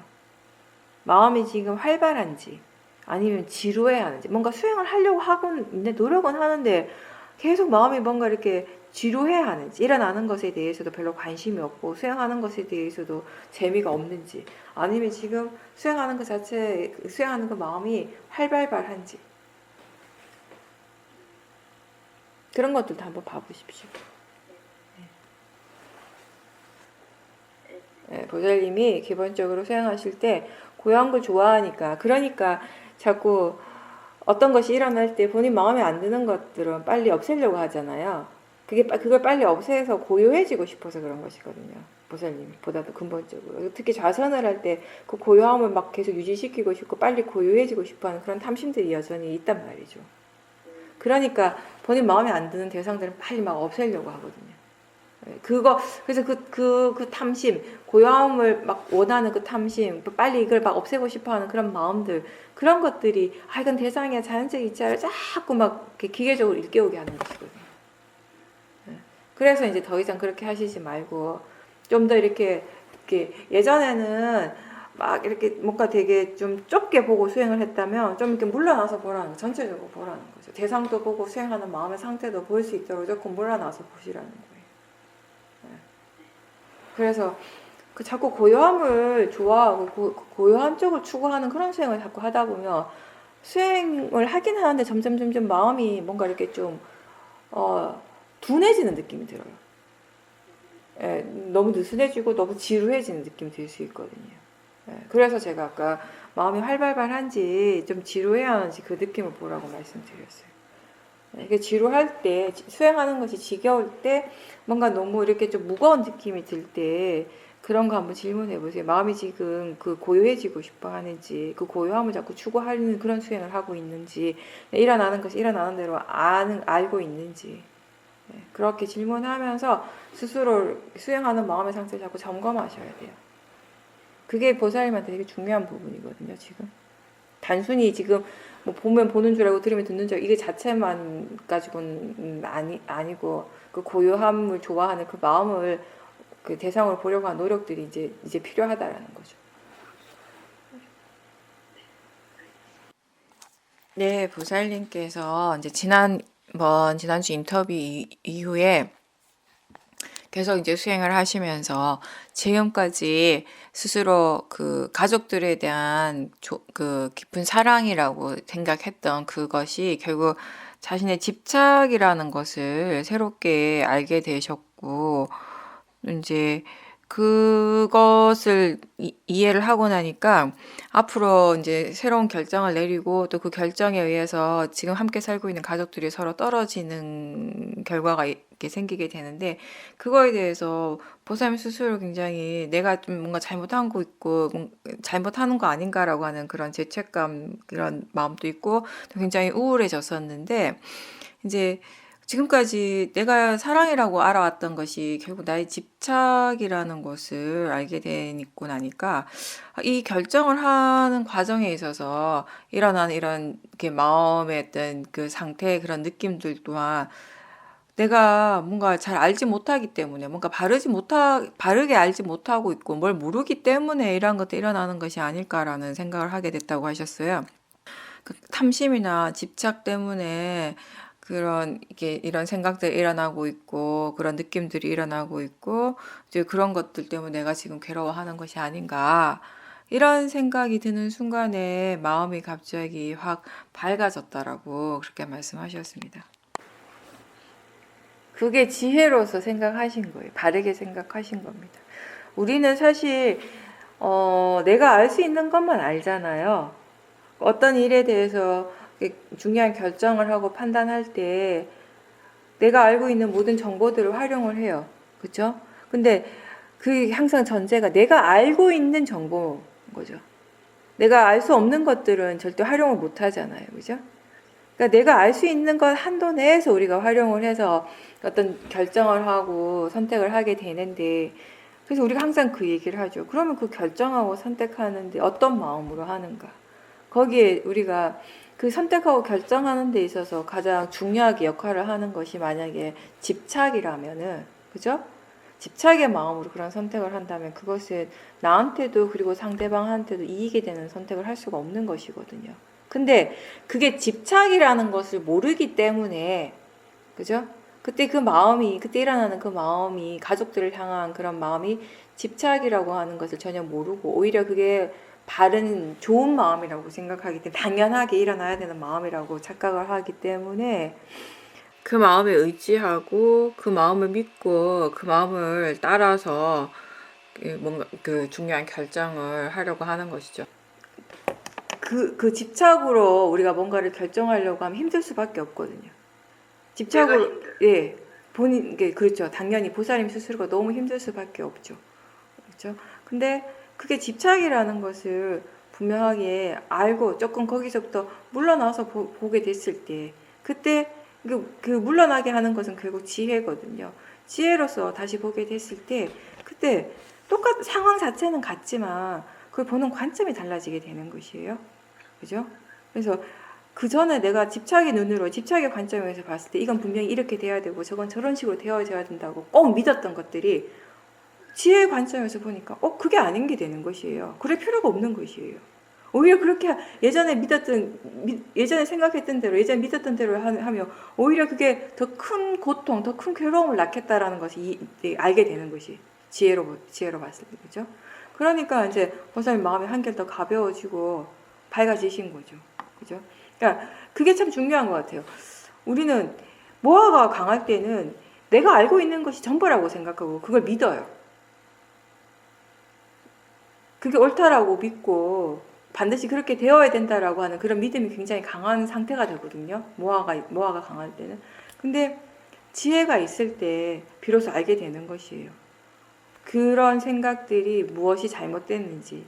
마음이 지금 활발한지 아니면 지루해하는지, 뭔가 수행을 하려고 하고 있는데 노력은 하는데 계속 마음이 뭔가 이렇게 지루해하는지, 일어나는 것에 대해서도 별로 관심이 없고 수행하는 것에 대해서도 재미가 없는지, 아니면 지금 수행하는 것 자체, 수행하는 그 마음이 활발한지, 그런 것들도 한번 봐보십시오. 네, 보살님이 기본적으로 수행하실 때 고요한 걸 좋아하니까, 그러니까 자꾸 어떤 것이 일어날 때 본인 마음에 안 드는 것들은 빨리 없애려고 하잖아요. 그걸 빨리 없애서 고요해지고 싶어서 그런 것이거든요. 보살님보다도 근본적으로. 특히 좌선을 할 때 그 고요함을 막 계속 유지시키고 싶고 빨리 고요해지고 싶어하는 그런 탐심들이 여전히 있단 말이죠. 그러니까 본인 마음에 안 드는 대상들은 빨리 막 없애려고 하거든요. 그래서 그 탐심, 고요함을 막 원하는 그 탐심, 빨리 이걸 막 없애고 싶어 하는 그런 마음들, 그런 것들이, 이건 대상이야, 자연적 이치야를 자꾸 막 기계적으로 일깨우게 하는 것이거든요. 그래서 이제 더 이상 그렇게 하시지 말고, 좀 더 이렇게 예전에는 막 이렇게 뭔가 되게 좀 좁게 보고 수행을 했다면, 좀 이렇게 물러나서 보라는 거죠. 전체적으로 보라는 거죠. 대상도 보고 수행하는 마음의 상태도 볼 수 있도록 조금 물러나서 보시라는 거예요. 그래서 자꾸 고요함을 좋아하고 고요한 쪽을 추구하는 그런 수행을 자꾸 하다 보면 수행을 하긴 하는데 점점 마음이 뭔가 이렇게 좀 둔해지는 느낌이 들어요. 너무 느슨해지고 너무 지루해지는 느낌이 들 수 있거든요. 그래서 제가 아까 마음이 활발한지 좀 지루해하는지 그 느낌을 보라고 말씀드렸어요. 이게 지루할 때, 수행하는 것이 지겨울 때, 뭔가 너무 이렇게 좀 무거운 느낌이 들 때, 그런 거 한번 질문해 보세요. 마음이 지금 그 고요해지고 싶어 하는지, 그 고요함을 자꾸 추구하는 그런 수행을 하고 있는지, 일어나는 것이 일어나는 대로 알고 있는지, 그렇게 질문하면서 스스로 수행하는 마음의 상태를 자꾸 점검하셔야 돼요. 그게 보살님한테 되게 중요한 부분이거든요, 지금. 단순히 지금 뭐 보면 보는 줄 알고 들으면 듣는 줄 알고 이게 자체만 가지고는 아니고 그 고요함을 좋아하는 그 마음을 그 대상으로 보려고 하는 노력들이 이제 필요하다라는 거죠. 네, 보살님께서 이제 지난주 인터뷰 이후에 계속 이제 수행을 하시면서 지금까지 스스로 그 가족들에 대한 그 깊은 사랑이라고 생각했던 그것이 결국 자신의 집착이라는 것을 새롭게 알게 되셨고, 이제 그것을 이해를 하고 나니까 앞으로 이제 새로운 결정을 내리고 또 그 결정에 의해서 지금 함께 살고 있는 가족들이 서로 떨어지는 결과가 이렇게 생기게 되는데, 그거에 대해서 보살님 스스로 굉장히 내가 좀 뭔가 잘못한 거 있고 잘못하는 거 아닌가라고 하는 그런 죄책감, 그런 마음도 있고 또 굉장히 우울해졌었는데, 이제 지금까지 내가 사랑이라고 알아왔던 것이 결국 나의 집착이라는 것을 알게 되고 나니까 이 결정을 하는 과정에 있어서 일어나는 이런 이렇게 마음의 어떤 그 상태의 그런 느낌들 또한 내가 뭔가 잘 알지 못하기 때문에, 뭔가 바르게 알지 못하고 있고 뭘 모르기 때문에 이런 것도 일어나는 것이 아닐까라는 생각을 하게 됐다고 하셨어요. 그 탐심이나 집착 때문에 이런 생각들이 일어나고 있고, 그런 느낌들이 일어나고 있고, 이제 그런 것들 때문에 내가 지금 괴로워하는 것이 아닌가. 이런 생각이 드는 순간에 마음이 갑자기 확 밝아졌다라고 그렇게 말씀하셨습니다. 그게 지혜로서 생각하신 거예요. 바르게 생각하신 겁니다. 우리는 사실, 내가 알 수 있는 것만 알잖아요. 어떤 일에 대해서 중요한 결정을 하고 판단할 때 내가 알고 있는 모든 정보들을 활용을 해요. 그렇죠? 근데 그 항상 전제가 내가 알고 있는 정보인 거죠. 내가 알 수 없는 것들은 절대 활용을 못 하잖아요. 그죠? 그러니까 내가 알 수 있는 것 한도 내에서 우리가 활용을 해서 어떤 결정을 하고 선택을 하게 되는데, 그래서 우리가 항상 그 얘기를 하죠. 그러면 그 결정하고 선택하는데 어떤 마음으로 하는가? 거기에 우리가 그 선택하고 결정하는 데 있어서 가장 중요하게 역할을 하는 것이 만약에 집착이라면은, 그죠? 집착의 마음으로 그런 선택을 한다면 그것은 나한테도 그리고 상대방한테도 이익이 되는 선택을 할 수가 없는 것이거든요. 근데 그게 집착이라는 것을 모르기 때문에, 그죠? 그때 일어나는 그 마음이, 가족들을 향한 그런 마음이 집착이라고 하는 것을 전혀 모르고 오히려 그게 바른 좋은 마음이라고 생각하기 때문에, 당연하게 일어나야 되는 마음이라고 착각을 하기 때문에 그 마음에 의지하고 그 마음을 믿고 그 마음을 따라서 뭔가 그 중요한 결정을 하려고 하는 것이죠. 그 집착으로 우리가 뭔가를 결정하려고 하면 힘들 수밖에 없거든요. 집착으로, 예, 그렇죠. 당연히 보살님 스스로가 너무 힘들 수밖에 없죠. 그렇죠. 근데 그게 집착이라는 것을 분명하게 알고 조금 거기서부터 물러나서 보게 됐을 때, 그때 그 물러나게 하는 것은 결국 지혜거든요. 지혜로서 다시 보게 됐을 때, 그때 상황 자체는 같지만 그걸 보는 관점이 달라지게 되는 것이에요. 그죠? 그래서 그 전에 내가 집착의 눈으로, 집착의 관점에서 봤을 때 이건 분명히 이렇게 돼야 되고 저건 저런 식으로 되어져야 된다고 꼭 믿었던 것들이 지혜의 관점에서 보니까 그게 아닌 게 되는 것이에요. 그럴 필요가 없는 것이에요. 오히려 그렇게 예전에 생각했던 대로, 예전에 믿었던 대로 하면 오히려 그게 더 큰 고통, 더 큰 괴로움을 낳겠다라는 것이 알게 되는 것이 지혜로 봤을 때, 그죠? 그러니까 이제 보살님 마음이 한결 더 가벼워지고 밝아지신 거죠. 그죠? 그러니까 그게 참 중요한 것 같아요. 우리는 모아가 강할 때는 내가 알고 있는 것이 전부라고 생각하고 그걸 믿어요. 그게 옳다라고 믿고 반드시 그렇게 되어야 된다라고 하는 그런 믿음이 굉장히 강한 상태가 되거든요. 모아가 강할 때는. 근데 지혜가 있을 때 비로소 알게 되는 것이에요. 그런 생각들이 무엇이 잘못됐는지,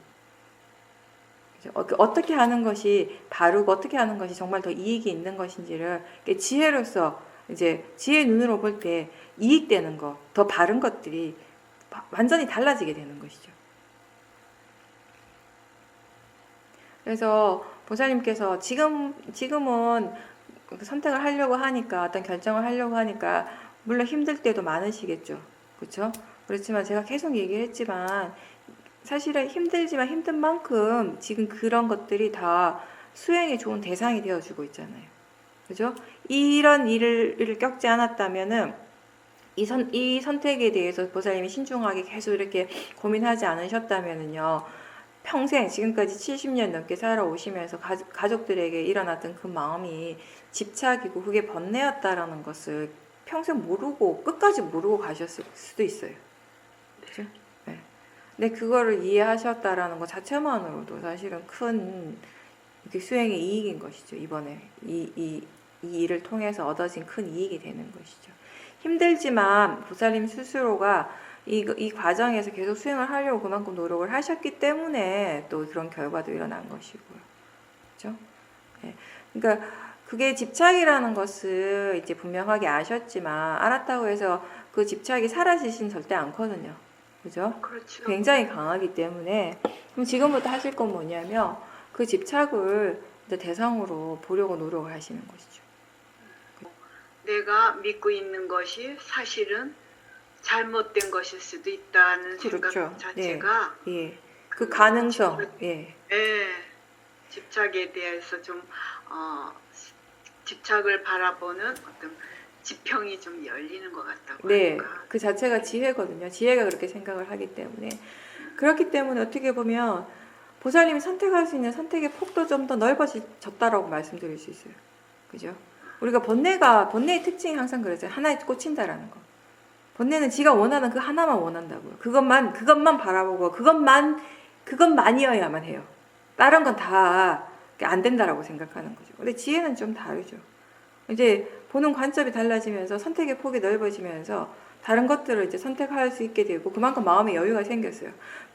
어떻게 하는 것이 바르고 어떻게 하는 것이 정말 더 이익이 있는 것인지를 지혜로서 이제 지혜의 눈으로 볼 때 이익되는 것, 더 바른 것들이 완전히 달라지게 되는 것이죠. 그래서 보살님께서 지금은 선택을 하려고 하니까, 어떤 결정을 하려고 하니까 물론 힘들 때도 많으시겠죠. 그렇죠? 그렇지만 제가 계속 얘기를 했지만 사실은 힘들지만 힘든 만큼 지금 그런 것들이 다 수행에 좋은 대상이 되어주고 있잖아요. 그죠? 이런 일을 겪지 않았다면은 이 선택에 대해서 보살님이 신중하게 계속 이렇게 고민하지 않으셨다면은요, 평생 지금까지 70년 넘게 살아오시면서 가족들에게 일어났던 그 마음이 집착이고 그게 번뇌였다라는 것을 평생 모르고 끝까지 모르고 가셨을 수도 있어요. 그죠? 네. 근데 그거를 이해하셨다라는 것 자체만으로도 사실은 큰 이렇게 수행의 이익인 것이죠. 이번에 이 일을 통해서 얻어진 큰 이익이 되는 것이죠. 힘들지만 보살님 스스로가 이 과정에서 계속 수행을 하려고 그만큼 노력을 하셨기 때문에 또 그런 결과도 일어난 것이고요. 그렇죠? 네. 그러니까 그게 집착이라는 것을 이제 분명하게 아셨지만 알았다고 해서 그 집착이 사라지진 절대 않거든요. 그죠?
그렇죠.
굉장히 강하기 때문에 그럼 지금부터 하실 건 뭐냐면 그 집착을 이제 대상으로 보려고 노력을 하시는 것이죠.
내가 믿고 있는 것이 사실은 잘못된 것일 수도 있다는
그렇죠.
생각 자체가
예. 그 가능성, 예.
예, 집착에 대해서 좀 집착을 바라보는 어떤 지평이 좀 열리는 것 같다고
네,
할까.
그 자체가 지혜거든요. 지혜가 그렇게 생각을 하기 때문에. 그렇기 때문에 어떻게 보면 보살님이 선택할 수 있는 선택의 폭도 좀 더 넓어졌다라고 말씀드릴 수 있어요. 그죠? 우리가 번뇌의 특징이 항상 그랬어요. 하나에 꽂힌다라는 거. 번뇌는 지가 원하는 그 하나만 원한다고요. 그것만 바라보고 그것만이어야만 해요. 다른 건 다 안 된다라고 생각하는 거죠. 근데 지혜는 좀 다르죠. 이제 보는 관점이 달라지면서 선택의 폭이 넓어지면서 다른 것들을 이제 선택할 수 있게 되고 그만큼 마음의 여유가 생겼어요.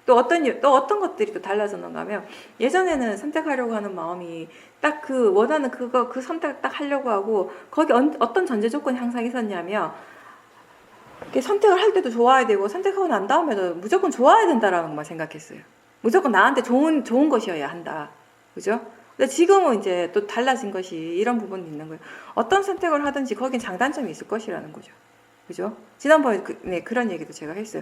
또 어떤 것들이 또 달라졌는가 하면 예전에는 선택하려고 하는 마음이 딱 그 원하는 그 선택을 딱 하려고 하고 거기 어떤 전제 조건이 항상 있었냐면 선택을 할 때도 좋아야 되고 선택하고 난 다음에도 무조건 좋아야 된다라는 것만 생각했어요. 무조건 나한테 좋은 것이어야 한다. 그죠? 근데 지금은 이제 또 달라진 것이 이런 부분이 있는 거예요. 어떤 선택을 하든지 거긴 장단점이 있을 것이라는 거죠. 그죠? 지난번에 그런 얘기도 제가 했어요.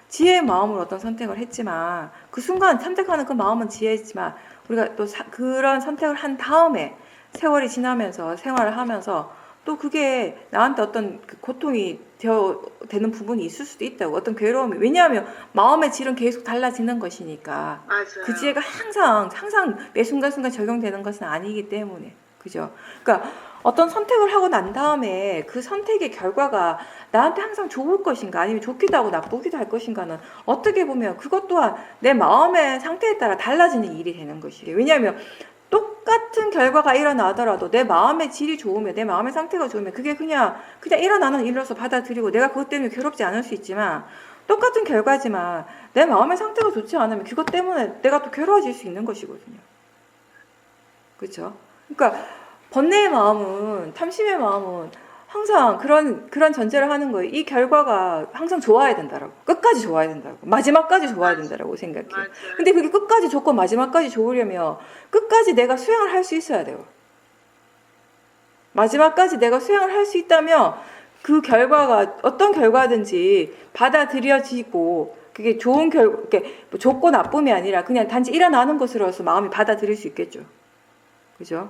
지혜의 마음으로 어떤 선택을 했지만 그 순간 선택하는 그 마음은 지혜지만 우리가 또 그런 선택을 한 다음에 세월이 지나면서 생활을 하면서 또 그게 나한테 어떤 고통이 되는 부분이 있을 수도 있다고. 어떤 괴로움이. 왜냐하면 마음의 질은 계속 달라지는 것이니까.
맞아요.
그 지혜가 항상 매 순간순간 적용되는 것은 아니기 때문에. 그죠? 그러니까 어떤 선택을 하고 난 다음에 그 선택의 결과가 나한테 항상 좋을 것인가 아니면 좋기도 하고 나쁘기도 할 것인가는 어떻게 보면 그것 또한 내 마음의 상태에 따라 달라지는 일이 되는 것이에요. 왜냐하면 똑같은 결과가 일어나더라도 내 마음의 질이 좋으면 내 마음의 상태가 좋으면 그게 그냥 일어나는 일로서 받아들이고 내가 그것 때문에 괴롭지 않을 수 있지만 똑같은 결과지만 내 마음의 상태가 좋지 않으면 그것 때문에 내가 또 괴로워질 수 있는 것이거든요. 그렇죠? 그러니까 번뇌의 마음은 탐심의 마음은 항상 그런 전제를 하는 거예요. 이 결과가 항상 좋아야 된다라고. 끝까지 좋아야 된다고. 마지막까지 좋아야 된다라고 생각해요.
맞아요.
근데 그게 끝까지 좋고 마지막까지 좋으려면 끝까지 내가 수행을 할 수 있어야 돼요. 마지막까지 내가 수행을 할 수 있다면 그 결과가 어떤 결과든지 받아들여지고 그게 좋은 이렇게 뭐 좋고 나쁨이 아니라 그냥 단지 일어나는 것으로서 마음이 받아들일 수 있겠죠. 그죠?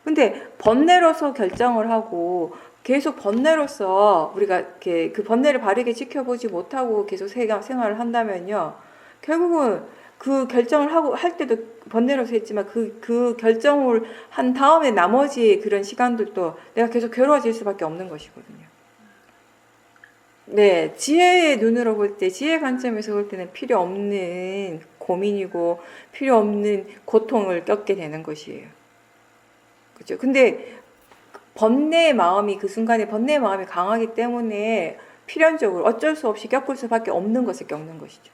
근데 번뇌로서 결정을 하고 계속 번뇌로서 우리가 이렇게 그 번뇌를 바르게 지켜보지 못하고 계속 생활을 한다면요. 결국은 그 결정을 할 때도 번뇌로서 했지만 그 결정을 한 다음에 나머지 그런 시간들도 내가 계속 괴로워질 수밖에 없는 것이거든요. 네, 지혜의 눈으로 볼 때, 지혜 관점에서 볼 때는 필요 없는 고민이고 필요 없는 고통을 겪게 되는 것이에요. 그죠? 근데 번뇌의 마음이 그 순간에 번뇌의 마음이 강하기 때문에 필연적으로 어쩔 수 없이 겪을 수밖에 없는 것을 겪는 것이죠.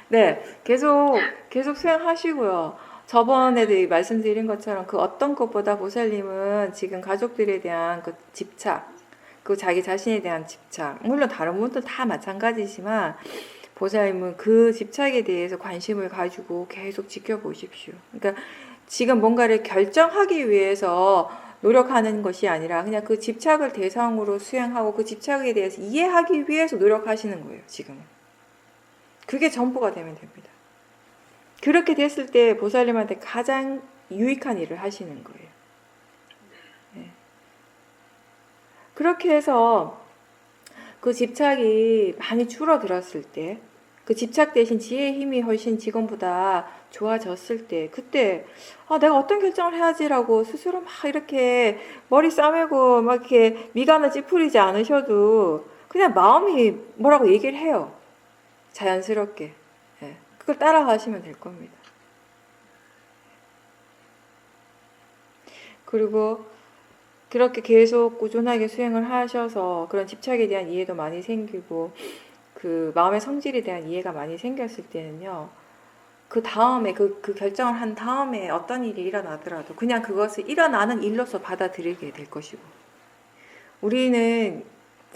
네, 계속 수행하시고요. 저번에도 말씀드린 것처럼 그 어떤 것보다 보살님은 지금 가족들에 대한 그 집착, 그 자기 자신에 대한 집착, 물론 다른 분들 다 마찬가지지만 보살님은 그 집착에 대해서 관심을 가지고 계속 지켜보십시오. 그러니까 지금 뭔가를 결정하기 위해서 노력하는 것이 아니라 그냥 그 집착을 대상으로 수행하고 그 집착에 대해서 이해하기 위해서 노력하시는 거예요, 지금은. 그게 전부가 되면 됩니다. 그렇게 됐을 때 보살님한테 가장 유익한 일을 하시는 거예요. 네. 그렇게 해서 그 집착이 많이 줄어들었을 때, 그 집착 대신 지혜의 힘이 훨씬 지금보다 좋아졌을 때, 그때 내가 어떤 결정을 해야지라고 스스로 막 이렇게 머리 싸매고 막 이렇게 미간을 찌푸리지 않으셔도 그냥 마음이 뭐라고 얘기를 해요. 자연스럽게. 예. 그걸 따라가시면 될 겁니다. 그리고 그렇게 계속 꾸준하게 수행을 하셔서 그런 집착에 대한 이해도 많이 생기고 그 마음의 성질에 대한 이해가 많이 생겼을 때는요, 그 다음에 그 결정을 한 다음에 어떤 일이 일어나더라도 그냥 그것을 일어나는 일로서 받아들이게 될 것이고, 우리는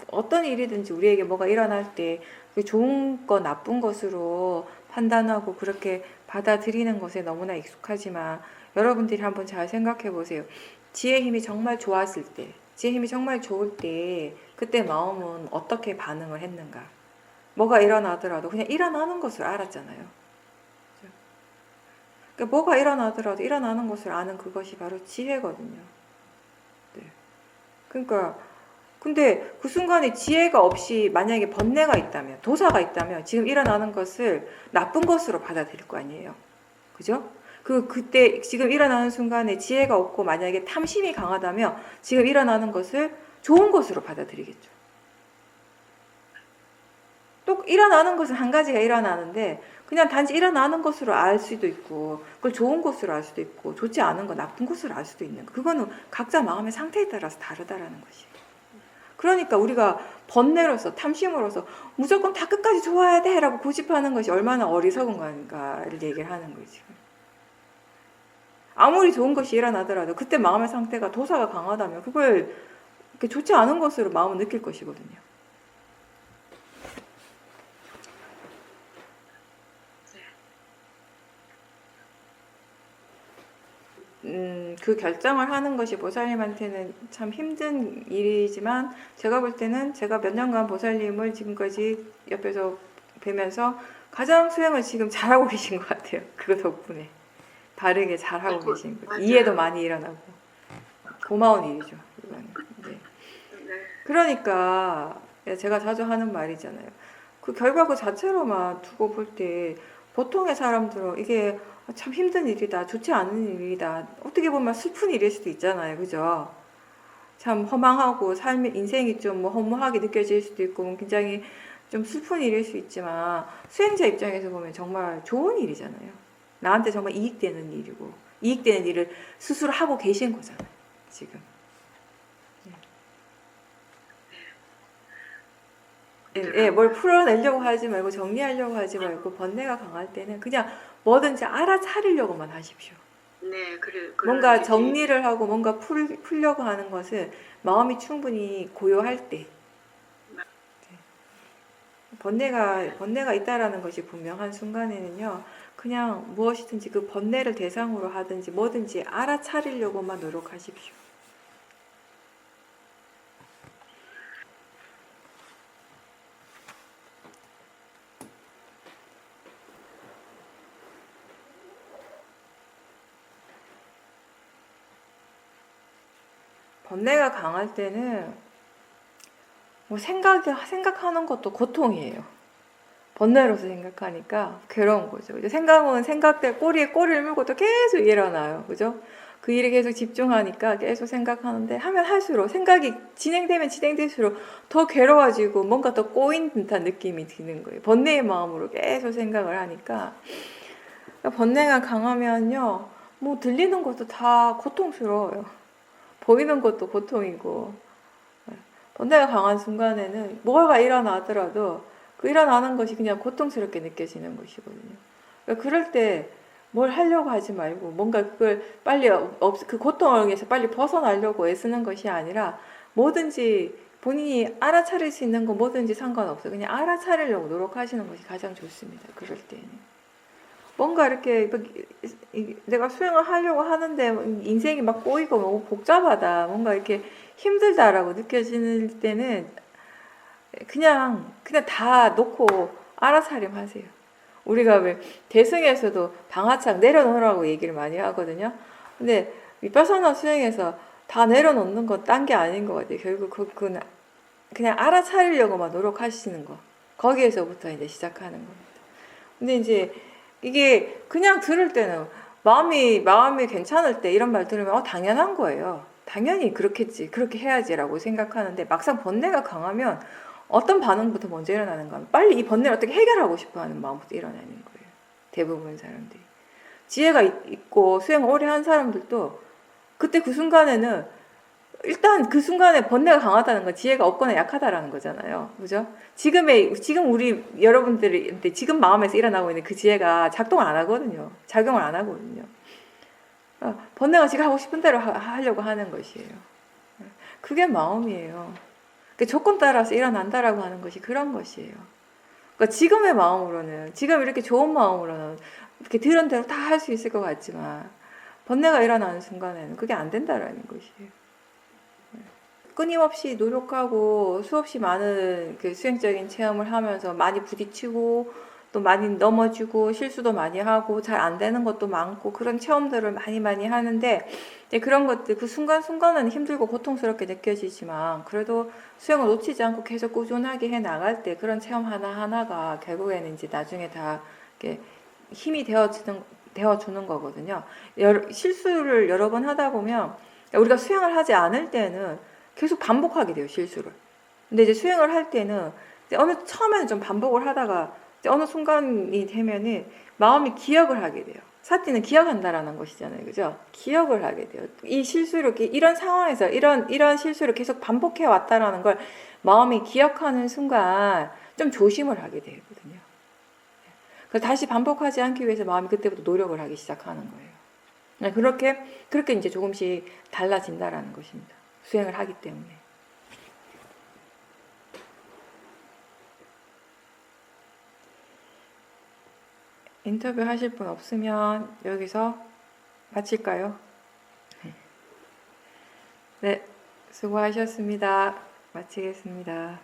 어떤 일이든지 우리에게 뭐가 일어날 때 좋은 거 나쁜 것으로 판단하고 그렇게 받아들이는 것에 너무나 익숙하지만, 여러분들이 한번 잘 생각해 보세요. 지혜의 힘이 정말 좋았을 때, 지혜의 힘이 정말 좋을 때 그때 마음은 어떻게 반응을 했는가? 뭐가 일어나더라도 그냥 일어나는 것을 알았잖아요. 그러니까 뭐가 일어나더라도 일어나는 것을 아는 그것이 바로 지혜거든요. 네. 그러니까 근데 그 순간에 지혜가 없이 만약에 번뇌가 있다면, 도사가 있다면 지금 일어나는 것을 나쁜 것으로 받아들일 거 아니에요. 그죠? 그때 지금 일어나는 순간에 지혜가 없고 만약에 탐심이 강하다면 지금 일어나는 것을 좋은 것으로 받아들이겠죠. 또 일어나는 것은 한 가지가 일어나는데 그냥 단지 일어나는 것으로 알 수도 있고, 그걸 좋은 것으로 알 수도 있고, 좋지 않은 거 나쁜 것으로 알 수도 있는 거. 그거는 각자 마음의 상태에 따라서 다르다라는 것이에요. 그러니까 우리가 번뇌로서, 탐심으로서 무조건 다 끝까지 좋아야 돼 라고 고집하는 것이 얼마나 어리석은 건가를 얘기를 하는 거예요, 지금. 아무리 좋은 것이 일어나더라도 그때 마음의 상태가 도사가 강하다면 그걸 좋지 않은 것으로 마음을 느낄 것이거든요. 그 결정을 하는 것이 보살님한테는 참 힘든 일이지만, 제가 볼 때는 제가 몇 년간 보살님을 지금까지 옆에서 뵈면서 가장 수행을 지금 잘하고 계신 것 같아요. 그거 덕분에 바르게 잘하고 계신 것 같아요. 이해도 많이 일어나고 고마운 일이죠. 이거는. 네. 그러니까 제가 자주 하는 말이잖아요. 그 결과 그 자체로만 두고 볼 때 보통의 사람들은 이게 참 힘든 일이다, 좋지 않은 일이다, 어떻게 보면 슬픈 일일 수도 있잖아요. 그죠? 참 허망하고 삶의 인생이 좀 허무하게 느껴질 수도 있고 굉장히 좀 슬픈 일일 수 있지만, 수행자 입장에서 보면 정말 좋은 일이잖아요. 나한테 정말 이익되는 일이고, 이익되는 일을 스스로 하고 계신 거잖아요, 지금. 뭘 풀어내려고 하지 말고 정리하려고 하지 말고 번뇌가 강할 때는 그냥 뭐든지 알아차리려고만 하십시오.
네, 그래.
뭔가 정리를 하고 뭔가 풀려고 하는 것은 마음이 충분히 고요할 때. 번뇌가 있다라는 것이 분명한 순간에는요, 그냥 무엇이든지 그 번뇌를 대상으로 하든지 뭐든지 알아차리려고만 노력하십시오. 번뇌가 강할 때는 뭐 생각하는 것도 고통이에요. 번뇌로서 생각하니까 괴로운 거죠. 그죠? 생각은 생각대 꼬리에 꼬리를 물고 또 계속 일어나요. 그죠? 그 일에 계속 집중하니까 계속 생각하는데, 하면 할수록 생각이 진행되면 진행될수록 더 괴로워지고 뭔가 더 꼬인 듯한 느낌이 드는 거예요. 번뇌의 마음으로 계속 생각을 하니까. 번뇌가 강하면요, 뭐 들리는 것도 다 고통스러워요. 보이는 것도 고통이고. 번뇌가 강한 순간에는 뭐가 일어나더라도 그 일어나는 것이 그냥 고통스럽게 느껴지는 것이거든요. 그러니까 그럴 때 뭘 하려고 하지 말고 뭔가 그걸 빨리 그 고통에서 빨리 벗어나려고 애쓰는 것이 아니라, 뭐든지 본인이 알아차릴 수 있는 거 뭐든지 상관없어요. 그냥 알아차리려고 노력하시는 것이 가장 좋습니다. 그럴 때는. 뭔가 이렇게 막 내가 수행을 하려고 하는데 인생이 막 꼬이고 너무 복잡하다, 뭔가 이렇게 힘들다라고 느껴지는 때는 그냥 다 놓고 알아차림 하세요. 우리가 왜 대승에서도 방아착 내려놓으라고 얘기를 많이 하거든요. 근데 위파사나 수행에서 다 내려놓는 건 딴 게 아닌 것 같아요. 결국 그건 그냥 알아차리려고만 노력하시는 거. 거기에서부터 이제 시작하는 겁니다. 근데 이제 이게 그냥 들을 때는 마음이 괜찮을 때 이런 말 들으면 당연한 거예요. 당연히 그렇겠지, 그렇게 해야지라고 생각하는데 막상 번뇌가 강하면 어떤 반응부터 먼저 일어나는가 하면 빨리 이 번뇌를 어떻게 해결하고 싶어하는 마음부터 일어나는 거예요. 대부분 사람들이. 지혜가 있고 수행을 오래 한 사람들도 그때 그 순간에는 일단 그 순간에 번뇌가 강하다는 건 지혜가 없거나 약하다라는 거잖아요. 그죠? 지금 우리 여러분들한테 지금 마음에서 일어나고 있는 그 지혜가 작동을 안 하거든요. 작용을 안 하거든요. 번뇌가 지가 하고 싶은 대로 하려고 하는 것이에요. 그게 마음이에요. 조건 따라서 일어난다라고 하는 것이 그런 것이에요. 그러니까 지금의 마음으로는, 지금 이렇게 좋은 마음으로는 이렇게 들은 대로 다 할 수 있을 것 같지만 번뇌가 일어나는 순간에는 그게 안 된다라는 것이에요. 끊임없이 노력하고 수없이 많은 그 수행적인 체험을 하면서 많이 부딪히고 또 많이 넘어지고 실수도 많이 하고 잘 안 되는 것도 많고 그런 체험들을 많이 하는데 그런 것들 그 순간순간은 힘들고 고통스럽게 느껴지지만 그래도 수행을 놓치지 않고 계속 꾸준하게 해 나갈 때 그런 체험 하나하나가 결국에는 이제 나중에 다 이렇게 힘이 되어주는 거거든요. 실수를 여러 번 하다 보면 우리가 수행을 하지 않을 때는 계속 반복하게 돼요, 실수를. 근데 이제 수행을 할 때는 처음에는 좀 반복을 하다가 어느 순간이 되면은 마음이 기억을 하게 돼요. 사티는 기억한다라는 것이잖아요, 그죠? 기억을 하게 돼요. 이 실수를 이런 상황에서 이런 실수를 계속 반복해 왔다라는 걸 마음이 기억하는 순간 좀 조심을 하게 되거든요. 그래서 다시 반복하지 않기 위해서 마음이 그때부터 노력을 하기 시작하는 거예요. 그렇게 이제 조금씩 달라진다라는 것입니다. 수행을 하기 때문에. 인터뷰 하실 분 없으면 여기서 마칠까요? 네, 수고하셨습니다. 마치겠습니다.